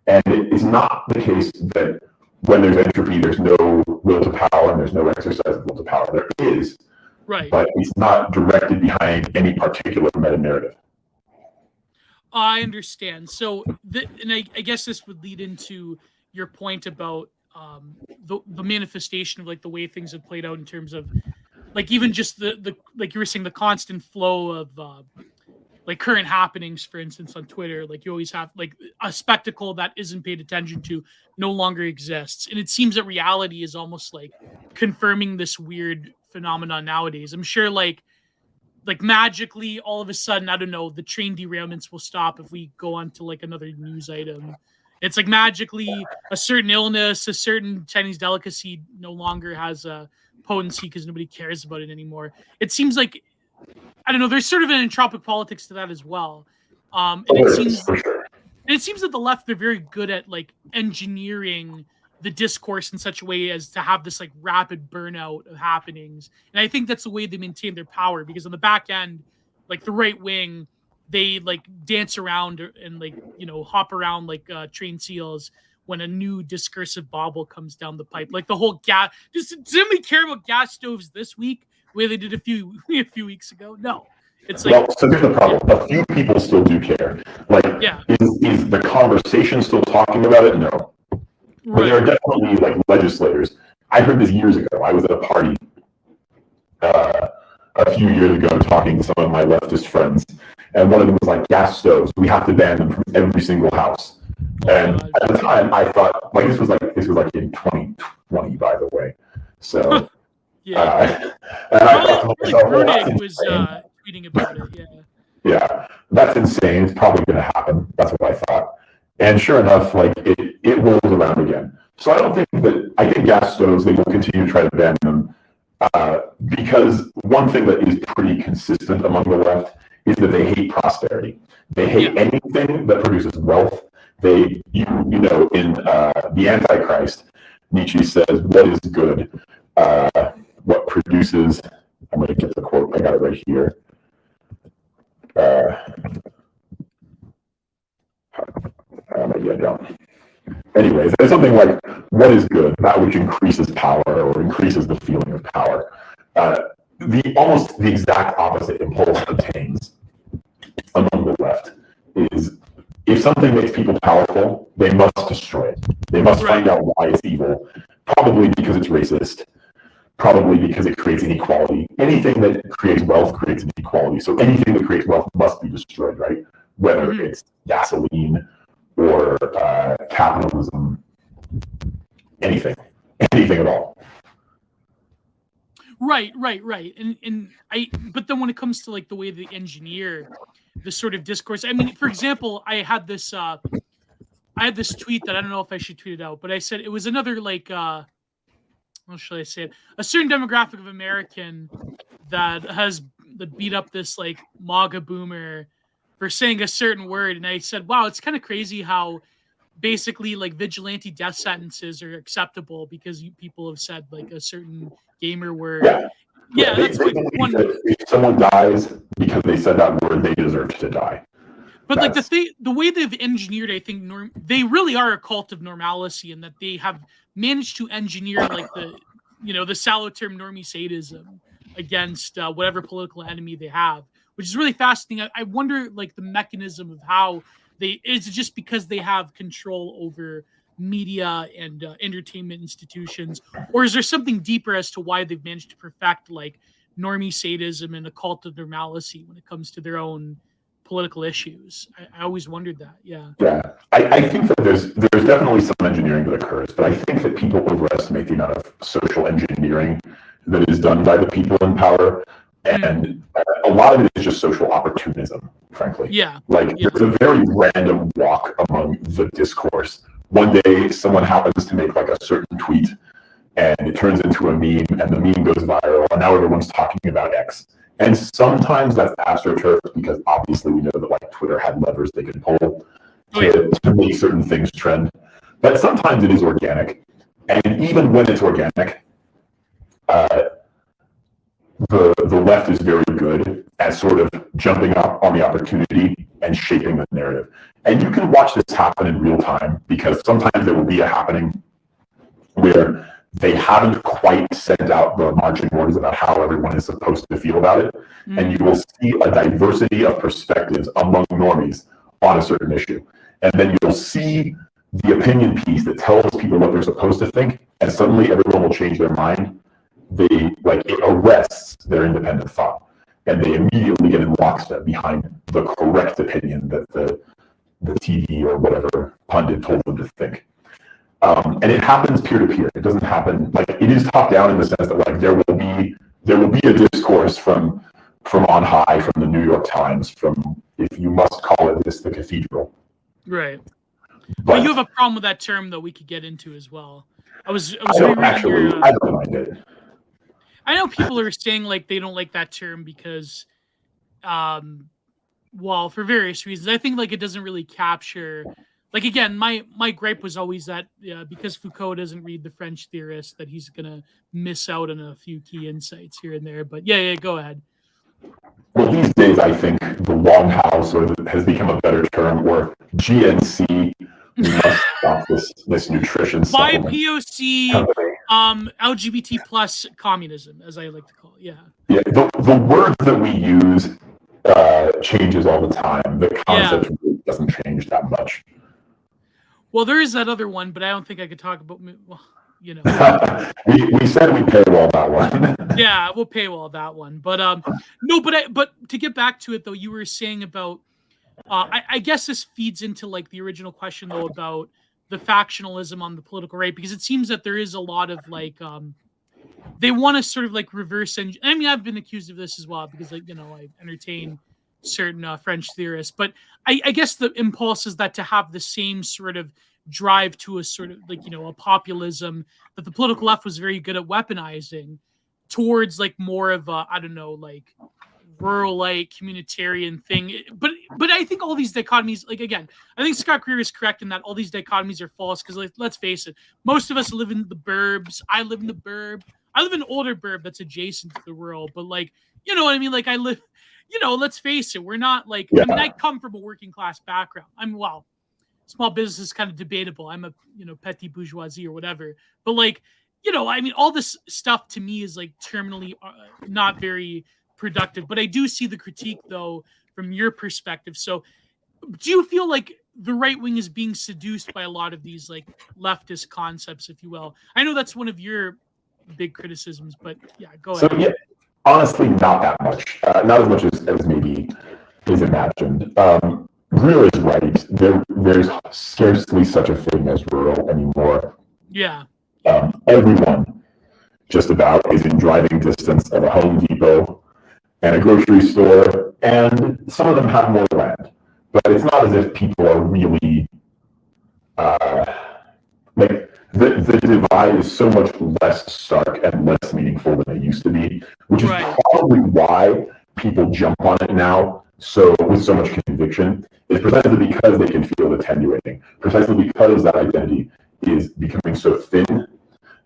[SPEAKER 1] and it's not the case that when there's entropy, there's no will to power and there's no exercise of will to power. There is,
[SPEAKER 2] right?
[SPEAKER 1] But it's not directed behind any particular meta-narrative.
[SPEAKER 2] I understand. So, and I guess this would lead into your point about the manifestation of like the way things have played out in terms of like even just the like you were saying, the constant flow of like current happenings, for instance, on Twitter. Like you always have like a spectacle that isn't paid attention to no longer exists, and it seems that reality is almost like confirming this weird phenomenon nowadays. I'm sure like magically all of a sudden, I don't know, the train derailments will stop if we go on to like another news item. It's like magically a certain illness, a certain Chinese delicacy no longer has a potency because nobody cares about it anymore. It seems like, I don't know, there's sort of an entropic politics to that as well. And it seems that the left, they're very good at like engineering the discourse in such a way as to have this like rapid burnout of happenings. And I think that's the way they maintain their power, because on the back end, like the right wing, they like dance around and like, you know, hop around like trained seals when a new discursive bauble comes down the pipe. Like the whole gas, does anybody care about gas stoves this week, where they did a few weeks ago? No. It's like,
[SPEAKER 1] so here's the problem. A few people still do care. Like, is the conversation still talking about it? No. Right. But there are definitely like legislators. I heard this years ago. I was at a party a few years ago talking to some of my leftist friends, and one of them was like, gas stoves, we have to ban them from every single house. And at the time, I thought, like, this was like in 2020, by the way. So,
[SPEAKER 2] yeah.
[SPEAKER 1] And I thought to myself, well, that's
[SPEAKER 2] was tweeting about it. Yeah.
[SPEAKER 1] Yeah, that's insane. It's probably going to happen. That's what I thought. And sure enough, like it rolls around again. So I think gas stoves, they will continue to try to ban them because one thing that is pretty consistent among the left is that they hate prosperity. They hate anything that produces wealth. You know, in the Antichrist, Nietzsche says, what is good? What produces, I'm going to get the quote, I got it right here. Maybe I don't. Anyways, there's something like, what is good? That which increases power or increases the feeling of power. Almost the exact opposite impulse obtains among the left is if something makes people powerful, they must destroy it. They must find out why it's evil, probably because it's racist, probably because it creates inequality. Anything that creates wealth creates inequality. So anything that creates wealth must be destroyed, right? Whether it's gasoline or capitalism, anything at all.
[SPEAKER 2] Right. But then when it comes to like the way they engineer the sort of discourse, I mean, for example, I had this tweet that I don't know if I should tweet it out, but I said it was another like how should I say it? A certain demographic of American that beat up this like MAGA boomer for saying a certain word, and I said, wow, it's kind of crazy how basically like vigilante death sentences are acceptable because people have said like a certain gamer word. Yeah, that's like one.
[SPEAKER 1] If someone dies because they said that word, they deserve to die.
[SPEAKER 2] But like the way they've engineered, I think they really are a cult of normalcy, and that they have managed to engineer like the sallow term normie sadism against whatever political enemy they have, which is really fascinating. I wonder like the mechanism of how is it just because they have control over media and entertainment institutions, or is there something deeper as to why they've managed to perfect like normie sadism and a cult of normalcy when it comes to their own political issues? I always wondered that. Yeah.
[SPEAKER 1] I think that there's definitely some engineering that occurs, but I think that people overestimate the amount of social engineering that is done by the people in power. And a lot of it is just social opportunism, frankly. There's a very random walk among the discourse. One day, someone happens to make like a certain tweet, and it turns into a meme, and the meme goes viral, and now everyone's talking about X. And sometimes that's astroturf because obviously we know that like Twitter had levers they could pull to make certain things trend. But sometimes it is organic, and even when it's organic, the left is very good at sort of jumping up on the opportunity and shaping the narrative. And you can watch this happen in real time because sometimes there will be a happening where they haven't quite sent out the marching orders about how everyone is supposed to feel about it. And you will see a diversity of perspectives among normies on a certain issue. And then you'll see the opinion piece that tells people what they're supposed to think, and suddenly everyone will change their mind. It arrests their independent thought, and they immediately get in lockstep behind the correct opinion that the TV or whatever pundit told them to think. And it happens peer to peer. It doesn't happen like it is top down in the sense that like there will be a discourse from on high, from the New York Times, from, if you must call it this, the cathedral.
[SPEAKER 2] Right. But you have a problem with that term that we could get into as well. I don't mind it. I know people are saying like they don't like that term because, for various reasons. I think like it doesn't really capture. Like again, my gripe was always that because Foucault doesn't read the French theorist, that he's gonna miss out on a few key insights here and there. But yeah, go ahead.
[SPEAKER 1] Well, these days I think the Longhouse has become a better term, or GNC. We must stop this nutrition supplement.
[SPEAKER 2] BIPOC, LGBT plus communism, as I like to call it.
[SPEAKER 1] Yeah. The word that we use changes all the time. The concept really doesn't change that much.
[SPEAKER 2] Well, there is that other one, but I don't think I could talk about. Well, you know.
[SPEAKER 1] we said we'd paywall that one.
[SPEAKER 2] Yeah, we'll paywall that one. But no, but to get back to it though, you were saying about I guess this feeds into like the original question though about the factionalism on the political right, because it seems that there is a lot of like they want to sort of like reverse engineer. I mean, I've been accused of this as well because like, you know, I entertain certain French theorists, but I guess the impulse is that to have the same sort of drive to a sort of like, you know, a populism that the political left was very good at weaponizing towards like more of a, I don't know, like rural like communitarian thing. But I think all these dichotomies, like again, I think Scott Greer is correct in that all these dichotomies are false because like, let's face it, most of us live in the burbs. I live in the burb. I live in an older burb that's adjacent to the rural, but like, you know what I mean? Like I live, you know, let's face it, we're not like, I mean, I come from a working class background. I'm, well, small business is kind of debatable. I'm a, you know, petty bourgeoisie or whatever, but like, you know, I mean, all this stuff to me is like terminally not very productive, but I do see the critique though, from your perspective. So do you feel like the right wing is being seduced by a lot of these like leftist concepts, if you will? I know that's one of your big criticisms, but yeah, go ahead.
[SPEAKER 1] Yeah, honestly, not that much. Not as much as maybe is imagined. Greer is right. There's scarcely such a thing as rural anymore.
[SPEAKER 2] Yeah.
[SPEAKER 1] Everyone, just about, is in driving distance of a Home Depot and a grocery store, and some of them have more land. But it's not as if people are really like the divide is so much less stark and less meaningful than it used to be, which is probably why people jump on it now so with so much conviction. It's precisely because they can feel attenuating, precisely because that identity is becoming so thin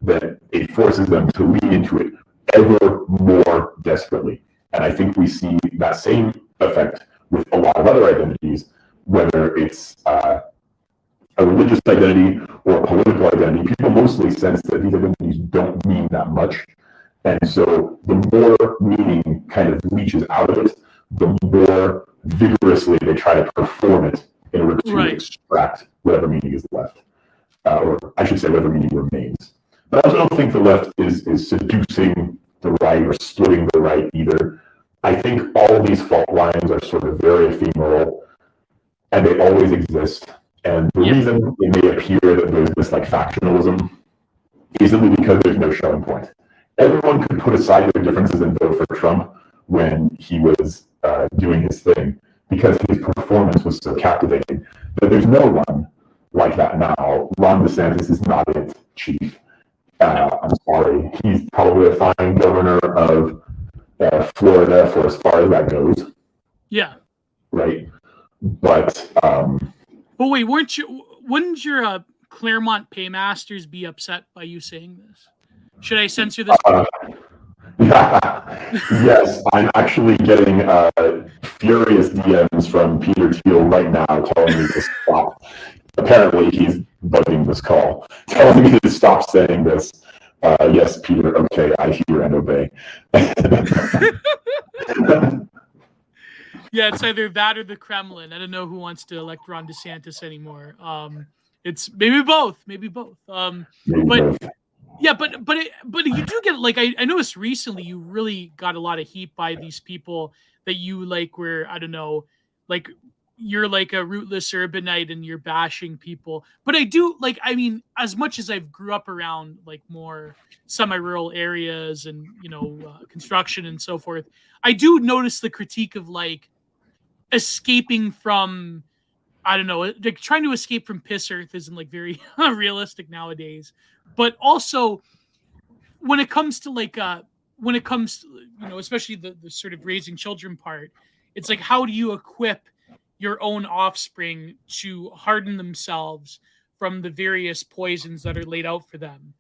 [SPEAKER 1] that it forces them to lean into it ever more desperately. And I think we see that same effect with a lot of other identities, whether it's a religious identity or a political identity. People mostly sense that these identities don't mean that much. And so the more meaning kind of leaches out of it, the more vigorously they try to perform it in order to extract whatever meaning is left. Or I should say whatever meaning remains. But I also don't think the left is seducing the right or splitting the right either. I think all these fault lines are sort of very ephemeral, and they always exist. And the reason it may appear that there's this like factionalism is simply because there's no showing point. Everyone could put aside their differences and vote for Trump when he was doing his thing, because his performance was so captivating. But there's no one like that now. Ron DeSantis is not it, chief. I'm sorry. He's probably a fine governor of Florida for as far as that goes.
[SPEAKER 2] Yeah.
[SPEAKER 1] Right. But
[SPEAKER 2] wait, wouldn't your Claremont paymasters be upset by you saying this? Should I censor this?
[SPEAKER 1] Yes, I'm actually getting furious DMs from Peter Thiel right now telling me to stop. Apparently, he's bugging this call, telling me to stop saying this. Yes, Peter, okay, I hear and obey.
[SPEAKER 2] Yeah, it's either that or the Kremlin. I don't know who wants to elect Ron DeSantis anymore. It's maybe both. Maybe both. Yeah, but you do get like I noticed recently you really got a lot of heat by these people that you like were, I don't know, like you're like a rootless urbanite and you're bashing people. But I do like, I mean, as much as I've grew up around like more semi-rural areas and, you know, construction and so forth, I do notice the critique of like escaping from, I don't know, like trying to escape from piss earth isn't like very realistic nowadays. But also when it comes to like, you know, especially the sort of raising children part, it's like, how do you equip your own offspring to harden themselves from the various poisons that are laid out for them?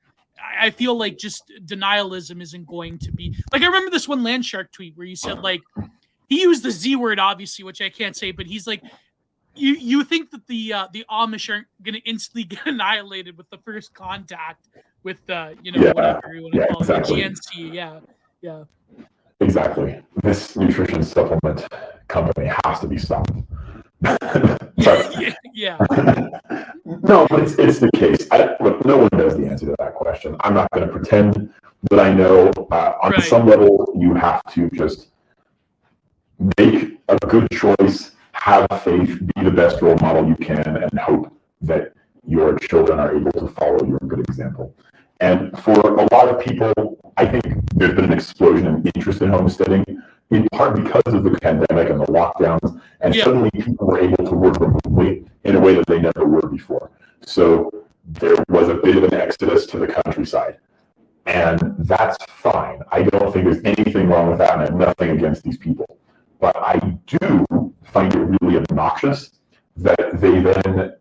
[SPEAKER 2] I feel like just denialism isn't going to be like, I remember this one Landshark tweet where you said like, he used the Z word, obviously, which I can't say, but he's like, you think that the Amish aren't going to instantly get annihilated with the first contact with you know, whatever you want to call it, GNC. Yeah.
[SPEAKER 1] Exactly. This nutrition supplement company has to be stopped. Sorry.
[SPEAKER 2] Yeah.
[SPEAKER 1] No, but it's the case. Look, no one knows the answer to that question. I'm not going to pretend that I know. On
[SPEAKER 2] Right.
[SPEAKER 1] some level, you have to just make a good choice, have faith, be the best role model you can, and hope that your children are able to follow your good example. And for a lot of people, I think there's been an explosion in interest in homesteading, in part because of the pandemic and the lockdowns, and suddenly people were able to work remotely in a way that they never were before. So there was a bit of an exodus to the countryside. And that's fine. I don't think there's anything wrong with that, and I have nothing against these people. But I do find it really obnoxious that they then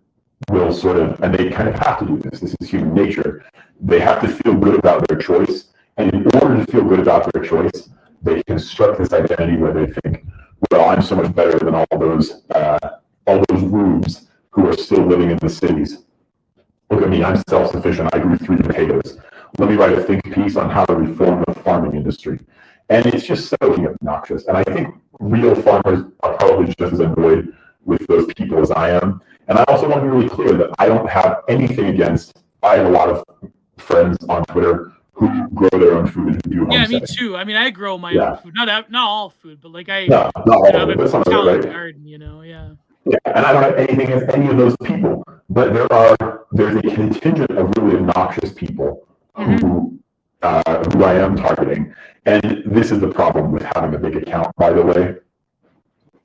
[SPEAKER 1] will sort of, and they kind of have to do this, this is human nature, they have to feel good about their choice. And in order to feel good about their choice, they construct this identity where they think, well, I'm so much better than all those rubes who are still living in the cities. Look at me, I'm self-sufficient, I grew 3 potatoes. Let me write a think piece on how to reform the farming industry. And it's just so obnoxious. And I think real farmers are probably just as annoyed with those people as I am. And I also want to be really clear that I don't have anything against, I have a lot of friends on Twitter who grow their own food and do homesteading.
[SPEAKER 2] Yeah, me too. I mean, I grow my own food. Not all food, but like
[SPEAKER 1] not all of it, but some of it, right?
[SPEAKER 2] Garden, you know, yeah.
[SPEAKER 1] Yeah, and I don't have anything against any of those people. But there's a contingent of really obnoxious people who I am targeting. And this is the problem with having a big account, by the way.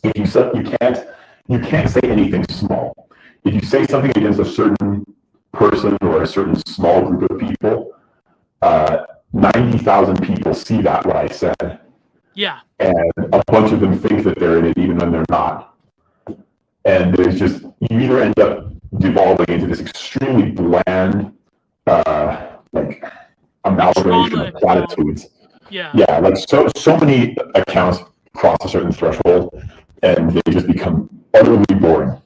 [SPEAKER 1] If you can't say anything small. If you say something against a certain person or a certain small group of people, 90,000 people see that what I said.
[SPEAKER 2] Yeah.
[SPEAKER 1] And a bunch of them think that they're in it even when they're not. And there's just, you either end up devolving into this extremely bland, like amalgamation of platitudes.
[SPEAKER 2] Yeah.
[SPEAKER 1] Yeah, like so many accounts cross a certain threshold and they just become utterly boring.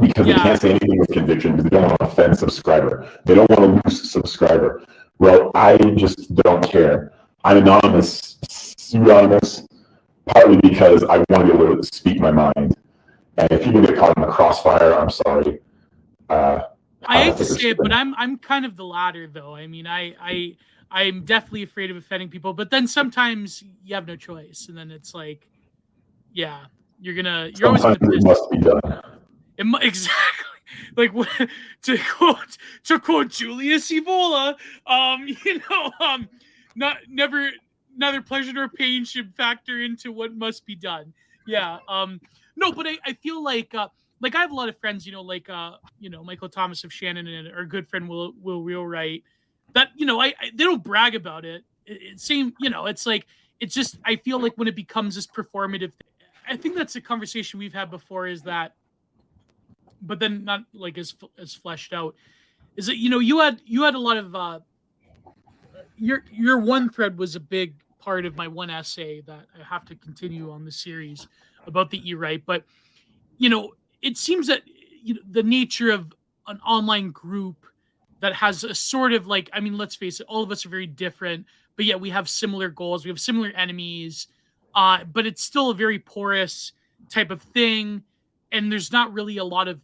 [SPEAKER 1] Because they can't say anything with conviction because they don't want to offend a subscriber. They don't want to lose a subscriber. Well, I just don't care. I'm anonymous, pseudonymous, partly because I want to be able to speak my mind. And if people get caught in the crossfire, I'm sorry.
[SPEAKER 2] I hate to say it, but I'm kind of the latter, though. I mean, I'm definitely afraid of offending people, but then sometimes you have no choice, and then it's like, you're always gonna
[SPEAKER 1] it must be done.
[SPEAKER 2] Exactly. Like to quote Julius Evola, neither pleasure nor pain should factor into what must be done. Yeah. No, but I feel like I have a lot of friends, Michael Thomas of Shannon and our good friend Will Wheelwright, that, they don't brag about it. It's like, it's just, I feel like when it becomes this performative thing, I think that's a conversation we've had before, is that, but then not like as fleshed out, is that, you had a lot of, your one thread was a big part of my one essay that I have to continue on the series about the E-Right. But, it seems that the nature of an online group that has a sort of like, I mean, let's face it, all of us are very different, but yet we have similar goals. We have similar enemies, but it's still a very porous type of thing. And there's not really a lot of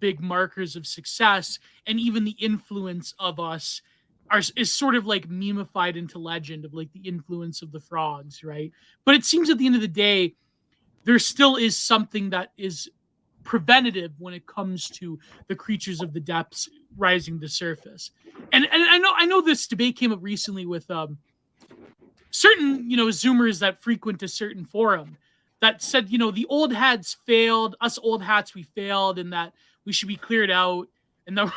[SPEAKER 2] big markers of success. And even the influence of us is sort of like memeified into legend of like the influence of the frogs, right? But it seems at the end of the day, there still is something that is preventative when it comes to the creatures of the depths rising to surface. And I know this debate came up recently with certain Zoomers that frequent a certain forum that said, the old hats failed, us old hats, we failed, and that we should be cleared out, and that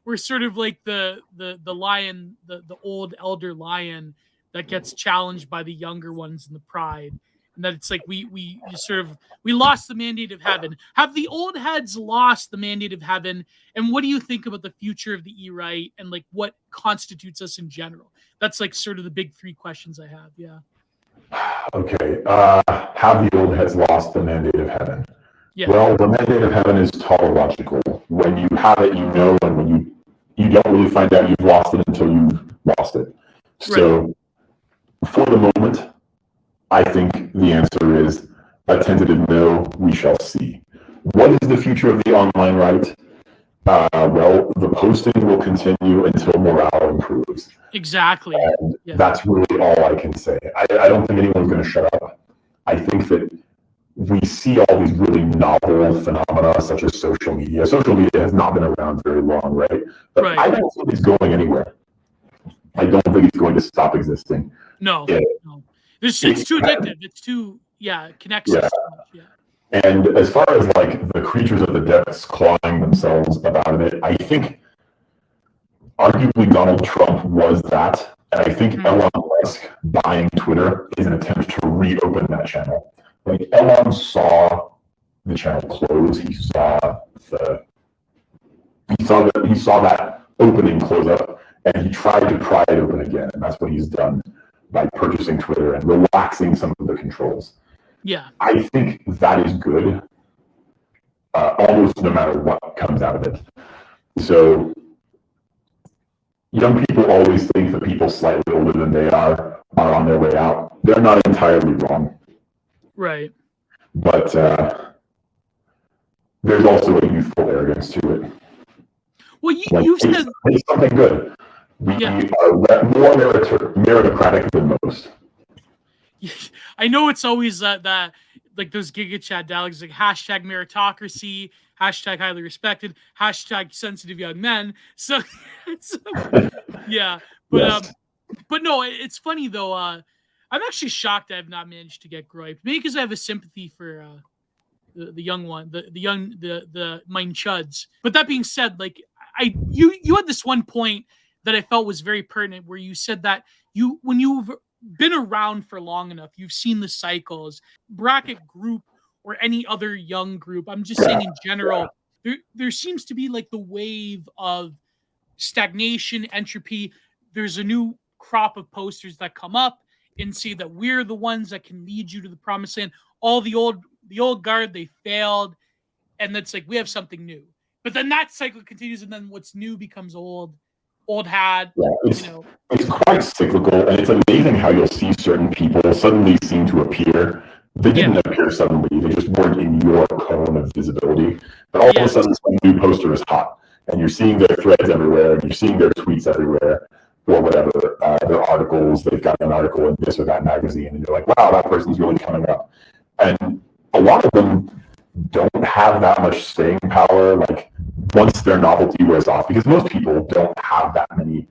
[SPEAKER 2] we're sort of like the lion, the old elder lion that gets challenged by the younger ones in the pride. And that it's like we lost the mandate of heaven. Have the old heads lost the mandate of heaven? And what do you think about the future of the E-Right and like what constitutes us in general? That's like sort of the big 3 questions I have. Yeah.
[SPEAKER 1] Okay. Have the old heads lost the mandate of heaven?
[SPEAKER 2] Yeah.
[SPEAKER 1] Well, the mandate of heaven is tautological. When you have it, and when you don't really find out you've lost it until you've lost it. So for the moment, I think the answer is a tentative no, we shall see. What is the future of the online right? Well, the posting will continue until morale improves.
[SPEAKER 2] Exactly.
[SPEAKER 1] And that's really all I can say. I don't think anyone's going to shut up. I think that we see all these really novel phenomena such as social media. Social media has not been around very long, right? But I don't think it's going anywhere. I don't think it's going to stop existing.
[SPEAKER 2] No. It's too addictive. It's too, it connects us too much. Yeah.
[SPEAKER 1] And as far as like the creatures of the depths clawing themselves about it, I think arguably Donald Trump was that. And I think Elon Musk buying Twitter is an attempt to reopen that channel. Like Elon saw the channel close. He saw that opening close up, and he tried to pry it open again. And that's what he's done by purchasing Twitter and relaxing some of the controls.
[SPEAKER 2] Yeah,
[SPEAKER 1] I think that is good, almost no matter what comes out of it. So young people always think that people slightly older than they are on their way out. They're not entirely wrong.
[SPEAKER 2] Right.
[SPEAKER 1] But there's also a youthful arrogance to it.
[SPEAKER 2] Well, you said
[SPEAKER 1] it's something good. We are more meritocratic than most.
[SPEAKER 2] I know it's always that like those Giga Chat dialogues, like hashtag meritocracy, hashtag highly respected, hashtag sensitive young men. So, but no, it's funny though. I'm actually shocked I have not managed to get griped. Maybe because I have a sympathy for the young one, the mine chuds. But that being said, like you had this one point that I felt was very pertinent, where you said that when you've been around for long enough, you've seen the cycles, bracket group or any other young group. I'm just saying in general, there seems to be like the wave of stagnation, entropy. There's a new crop of posters that come up and say that we're the ones that can lead you to the promised land. All the old guard, they failed, and that's like we have something new. But then that cycle continues, and then what's new becomes old hat.
[SPEAKER 1] It's quite cyclical, and it's amazing how you'll see certain people suddenly seem to appear. They didn't appear suddenly; they just weren't in your cone of visibility. But all of a sudden, some new poster is hot, and you're seeing their threads everywhere, and you're seeing their tweets everywhere, or whatever, their articles. They've got an article in this or that magazine, and you're like, "Wow, that person's really coming up." And a lot of them don't have that much staying power, like once their novelty wears off, because most people don't have that many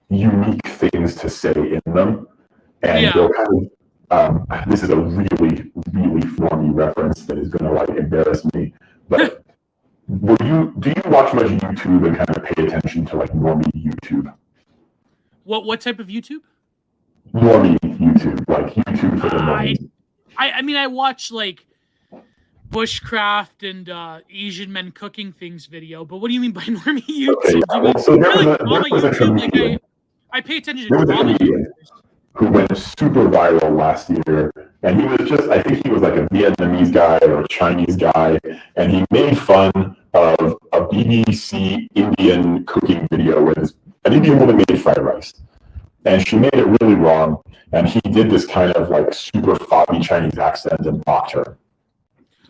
[SPEAKER 1] unique things to say in them. And they'll kind of, this is a really, really formy reference that is going to like embarrass me. But do you watch much YouTube and kind of pay attention to like normie YouTube?
[SPEAKER 2] What type of YouTube?
[SPEAKER 1] Normie YouTube, like YouTube for the normies.
[SPEAKER 2] I mean, I watch like bushcraft and Asian men cooking things video, but what do you mean by normie YouTube?
[SPEAKER 1] Okay, so there was a comedian.
[SPEAKER 2] I pay attention to drama
[SPEAKER 1] who went super viral last year, and he was I think he was like a Vietnamese guy or a Chinese guy, and he made fun of a BBC Indian cooking video where an Indian woman made fried rice, and she made it really wrong, and he did this kind of like super fobby Chinese accent and mocked her.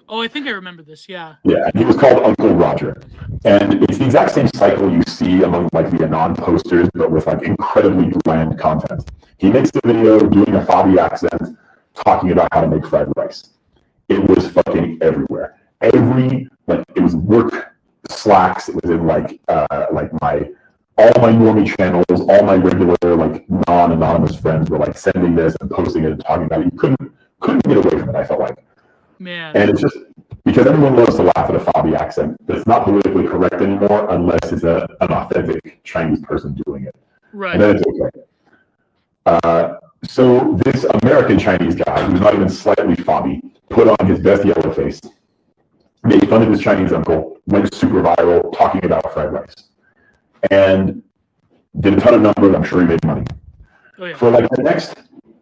[SPEAKER 2] Oh, I think I remember this, yeah.
[SPEAKER 1] Yeah, he was called Uncle Roger. And it's the exact same cycle you see among like the Anon posters, but with like incredibly bland content. He makes the video doing a fobby accent, talking about how to make fried rice. It was fucking everywhere. It was work Slacks. It was in like all my normie channels, all my regular like non-anonymous friends were like sending this and posting it and talking about it. You couldn't get away from it, I felt like.
[SPEAKER 2] Man.
[SPEAKER 1] And it's just because everyone loves to laugh at a fobby accent, but it's not politically correct anymore unless it's an authentic Chinese person doing it.
[SPEAKER 2] Right.
[SPEAKER 1] And then it's okay. So this American Chinese guy, who's not even slightly fobby, put on his best yellow face, made fun of his Chinese uncle, went super viral talking about fried rice, and did a ton of numbers. I'm sure he made money.
[SPEAKER 2] Oh, yeah.
[SPEAKER 1] For like the next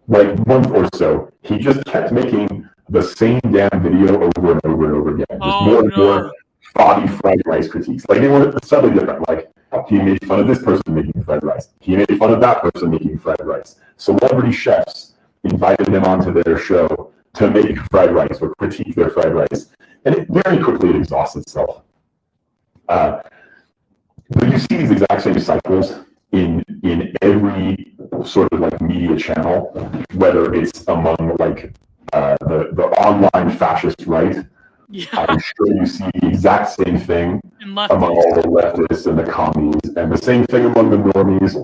[SPEAKER 1] month or so, he just kept making the same damn video over and over and over again. Just more and more fobby fried rice critiques. Like they were subtly different. Like he made fun of this person making fried rice. He made fun of that person making fried rice. Celebrity chefs invited him onto their show to make fried rice or critique their fried rice, and it very quickly exhausts itself. But you see these exact same cycles in every sort of like media channel, whether it's among like the online fascist right.
[SPEAKER 2] Yeah.
[SPEAKER 1] I'm sure you see the exact same thing among
[SPEAKER 2] leftists.
[SPEAKER 1] all the leftists and the commies, and the same thing among the normies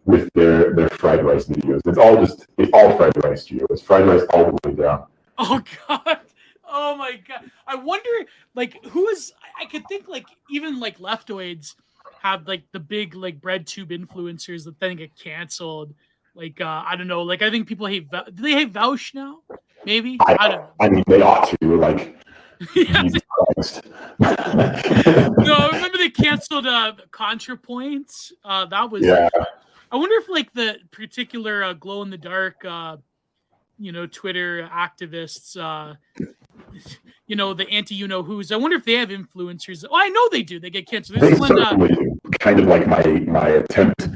[SPEAKER 1] with their fried rice videos. It's all fried rice, Gio. It's fried rice all the way down.
[SPEAKER 2] Oh God. Oh my God. I wonder, like, who is? I could think like even like leftoids have like the big like bread tube influencers that then get canceled. Like I don't know. Like I think people hate. Do they hate Vouch now? Maybe. I don't know.
[SPEAKER 1] I mean, they ought to. Like,
[SPEAKER 2] Yeah.
[SPEAKER 1] Jesus Christ.
[SPEAKER 2] No, I remember they canceled ContraPoints. That was.
[SPEAKER 1] Yeah.
[SPEAKER 2] I wonder if like the particular glow in the dark, Twitter activists, the anti-you-know-who's. I wonder if they have influencers. Oh, I know they do. They get canceled.
[SPEAKER 1] They certainly do. Kind of like my attempt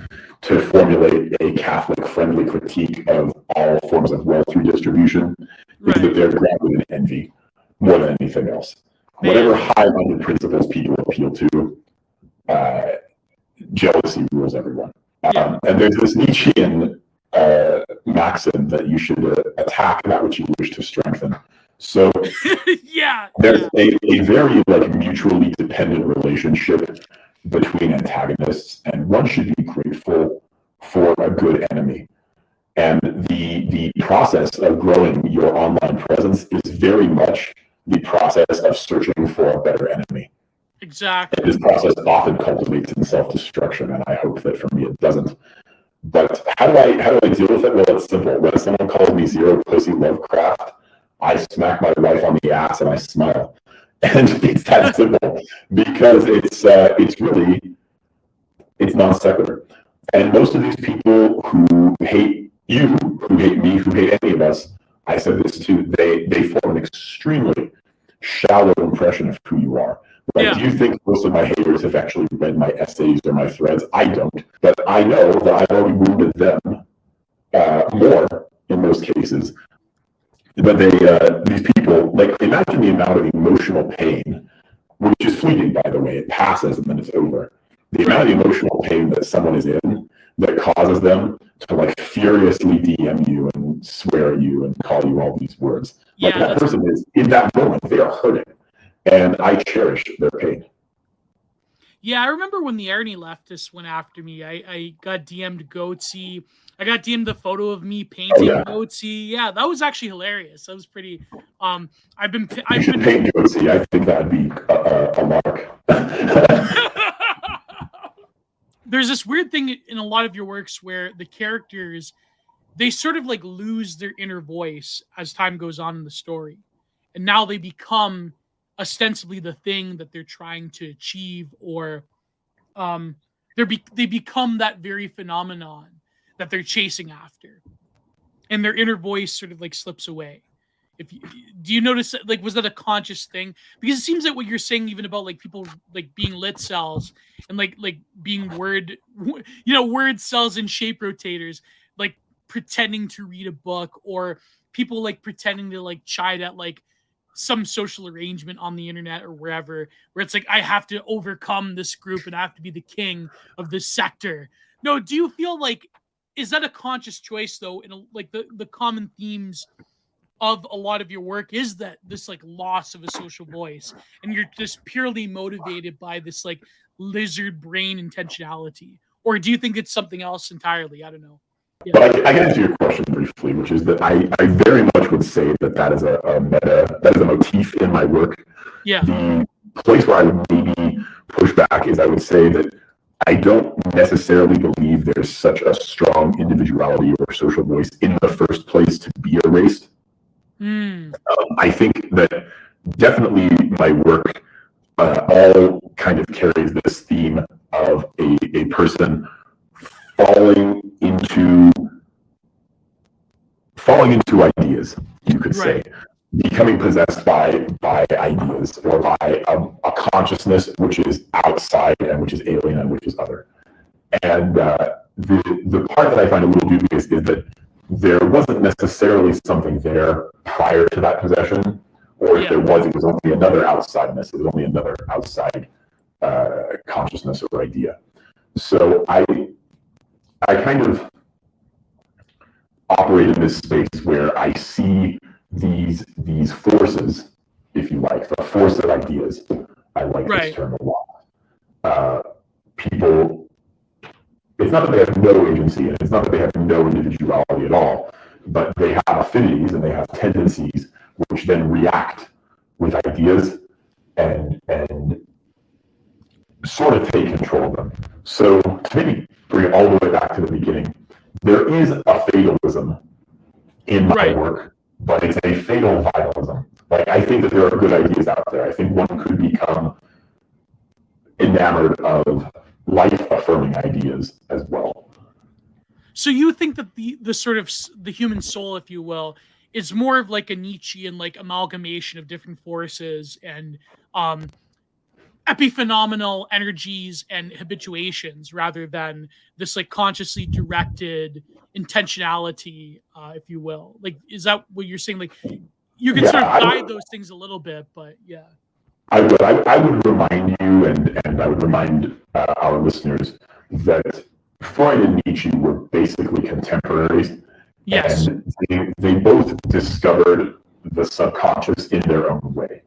[SPEAKER 1] to formulate a Catholic-friendly critique of all forms of wealth redistribution is that they're grounded in envy more than anything else. Whatever high-minded principles people appeal to, jealousy rules everyone. And there's this Nietzschean maxim that you should attack that which you wish to strengthen. So there's a very like mutually dependent relationship between antagonists, and one should be grateful for a good enemy. And the process of growing your online presence is very much the process of searching for a better enemy.
[SPEAKER 2] Exactly.
[SPEAKER 1] And this process often cultivates in self-destruction, and I hope that for me it doesn't. But how do I deal with it? Well, it's simple. When someone calls me Zero Pussy Lovecraft, I smack my wife on the ass and I smile. And it's that simple, because it's non sequitur. And most of these people who hate you, who hate me, who hate any of us, I said this too, they form an extremely shallow impression of who you are. Like, do you think most of my haters have actually read my essays or my threads? I don't, but I know that I've already wounded them more in most cases. But these people, like, imagine the amount of emotional pain, which is fleeting, by the way. It passes and then it's over. The amount of emotional pain that someone is in that causes them to like furiously DM you and swear at you and call you all these words. Like, that person is, in that moment, they are hurting. And I cherish their pain.
[SPEAKER 2] Yeah, I remember when the Ernie leftists went after me. I got DM'd Goatsy. I got DM'd the photo of me painting Goatsy. Yeah, that was actually hilarious. That was pretty. I've been paint
[SPEAKER 1] Goatsy. I think that'd be a lark.
[SPEAKER 2] There's this weird thing in a lot of your works where the characters, they sort of like lose their inner voice as time goes on in the story, and now they become ostensibly the thing that they're trying to achieve, or they become that very phenomenon that they're chasing after, and their inner voice sort of like slips away. Do you notice, like, was that a conscious thing? Because it seems like what you're saying, even about like people like being lit cells and like being word cells and shape rotators, like pretending to read a book, or people like pretending to like chide at like some social arrangement on the internet or wherever, where it's like, I have to overcome this group and I have to be the king of this sector. No, do you feel like, is that a conscious choice though? Like the common themes of a lot of your work is that this like loss of a social voice, and you're just purely motivated by this like lizard brain intentionality, or do you think it's something else entirely? I don't know. Yeah.
[SPEAKER 1] But I can answer your question briefly, which is that I very much would say that is a motif in my work.
[SPEAKER 2] Yeah.
[SPEAKER 1] The place where I would maybe push back is I would say that I don't necessarily believe there's such a strong individuality or social voice in the first place to be erased. I think that definitely my work all kind of carries this theme of a person falling into ideas, you could say, becoming possessed by ideas, or by a consciousness which is outside and which is alien and which is other. And the part that I find a little dubious is that there wasn't necessarily something there prior to that possession, or if there was, it was only another outsideness. It was only another outside consciousness or idea. So I kind of operate in this space where I see these forces, if you like, the force of ideas. I like this term a lot. People, it's not that they have no agency, and it's not that they have no individuality at all, but they have affinities and they have tendencies which then react with ideas and sort of take control of them. So to maybe bring it all the way back to the beginning, there is a fatalism in my work, but it's a fatal vitalism. Like, I think that there are good ideas out there. I think one could become enamored of life-affirming ideas as well.
[SPEAKER 2] So you think that the sort of the human soul, if you will, is more of like a Nietzschean like amalgamation of different forces and epiphenomenal energies and habituations, rather than this like consciously directed intentionality, if you will. Like, is that what you're saying? Like, you can sort of guide those things a little bit, but yeah.
[SPEAKER 1] I would remind you, and I would remind our listeners that Freud and Nietzsche were basically contemporaries.
[SPEAKER 2] Yes.
[SPEAKER 1] And they both discovered the subconscious in their own way.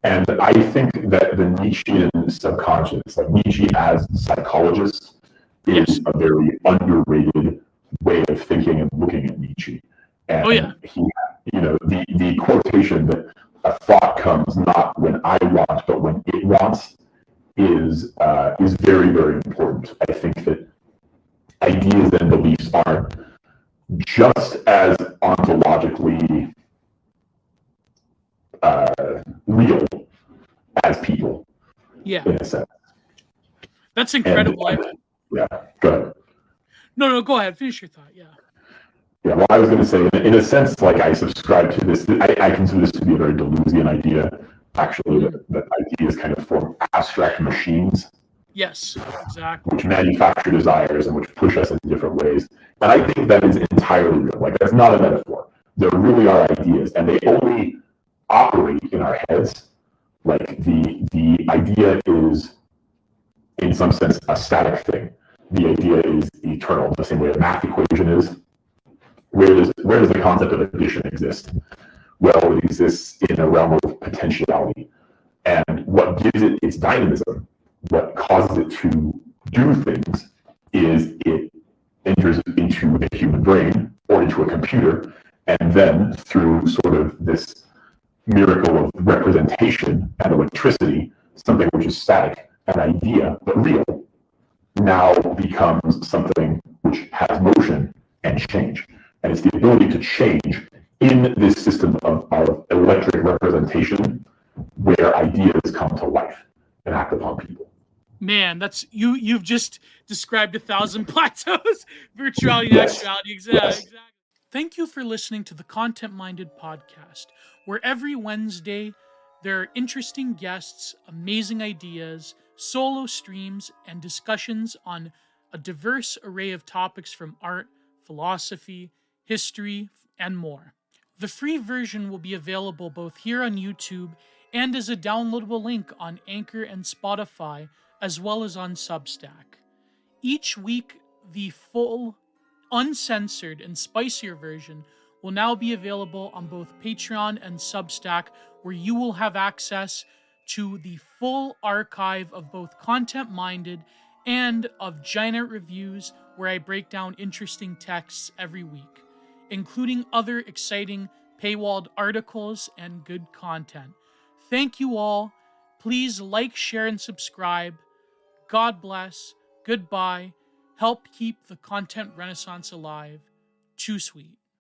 [SPEAKER 1] And I think that the Nietzschean subconscious, like Nietzsche as psychologist, is a very underrated way of thinking and looking at Nietzsche. And he, the quotation that a thought comes not when I want, but when it wants, is very, very important. I think that ideas and beliefs are just as ontologically real as people.
[SPEAKER 2] Yeah.
[SPEAKER 1] In a sense.
[SPEAKER 2] That's incredible.
[SPEAKER 1] Yeah, go ahead.
[SPEAKER 2] No, go ahead. Finish your thought. Yeah.
[SPEAKER 1] Yeah, well, I was going to say, in a sense, like, I subscribe to this. I consider this to be a very Deleuzian idea, actually, that ideas kind of form abstract machines.
[SPEAKER 2] Yes, exactly.
[SPEAKER 1] Which manufacture desires and which push us in different ways. And I think that is entirely real. Like, that's not a metaphor. There really are ideas, and they only operate in our heads. Like, the idea is, in some sense, a static thing. The idea is eternal, the same way a math equation is. Where does the concept of addition exist? Well, it exists in a realm of potentiality. And what gives it its dynamism, what causes it to do things, is it enters into a human brain or into a computer, and then through sort of this miracle of representation and electricity, something which is static, an idea, but real, now becomes something which has motion and change. And it's the ability to change in this system of electric representation where ideas come to life and act upon people.
[SPEAKER 2] Man, that's you've just described 1,000 plateaus, virtuality and actuality. Exactly. Thank you for listening to the Content Minded podcast, where every Wednesday there are interesting guests, amazing ideas, solo streams, and discussions on a diverse array of topics from art, philosophy, history, and more. The free version will be available both here on YouTube and as a downloadable link on Anchor and Spotify, as well as on Substack. Each week, the full, uncensored, and spicier version will now be available on both Patreon and Substack, where you will have access to the full archive of both Content Minded and of Giant Reviews, where I break down interesting texts every week, including other exciting paywalled articles and good content. Thank you all. Please like, share, and subscribe. God bless. Goodbye. Help keep the content renaissance alive. Too sweet.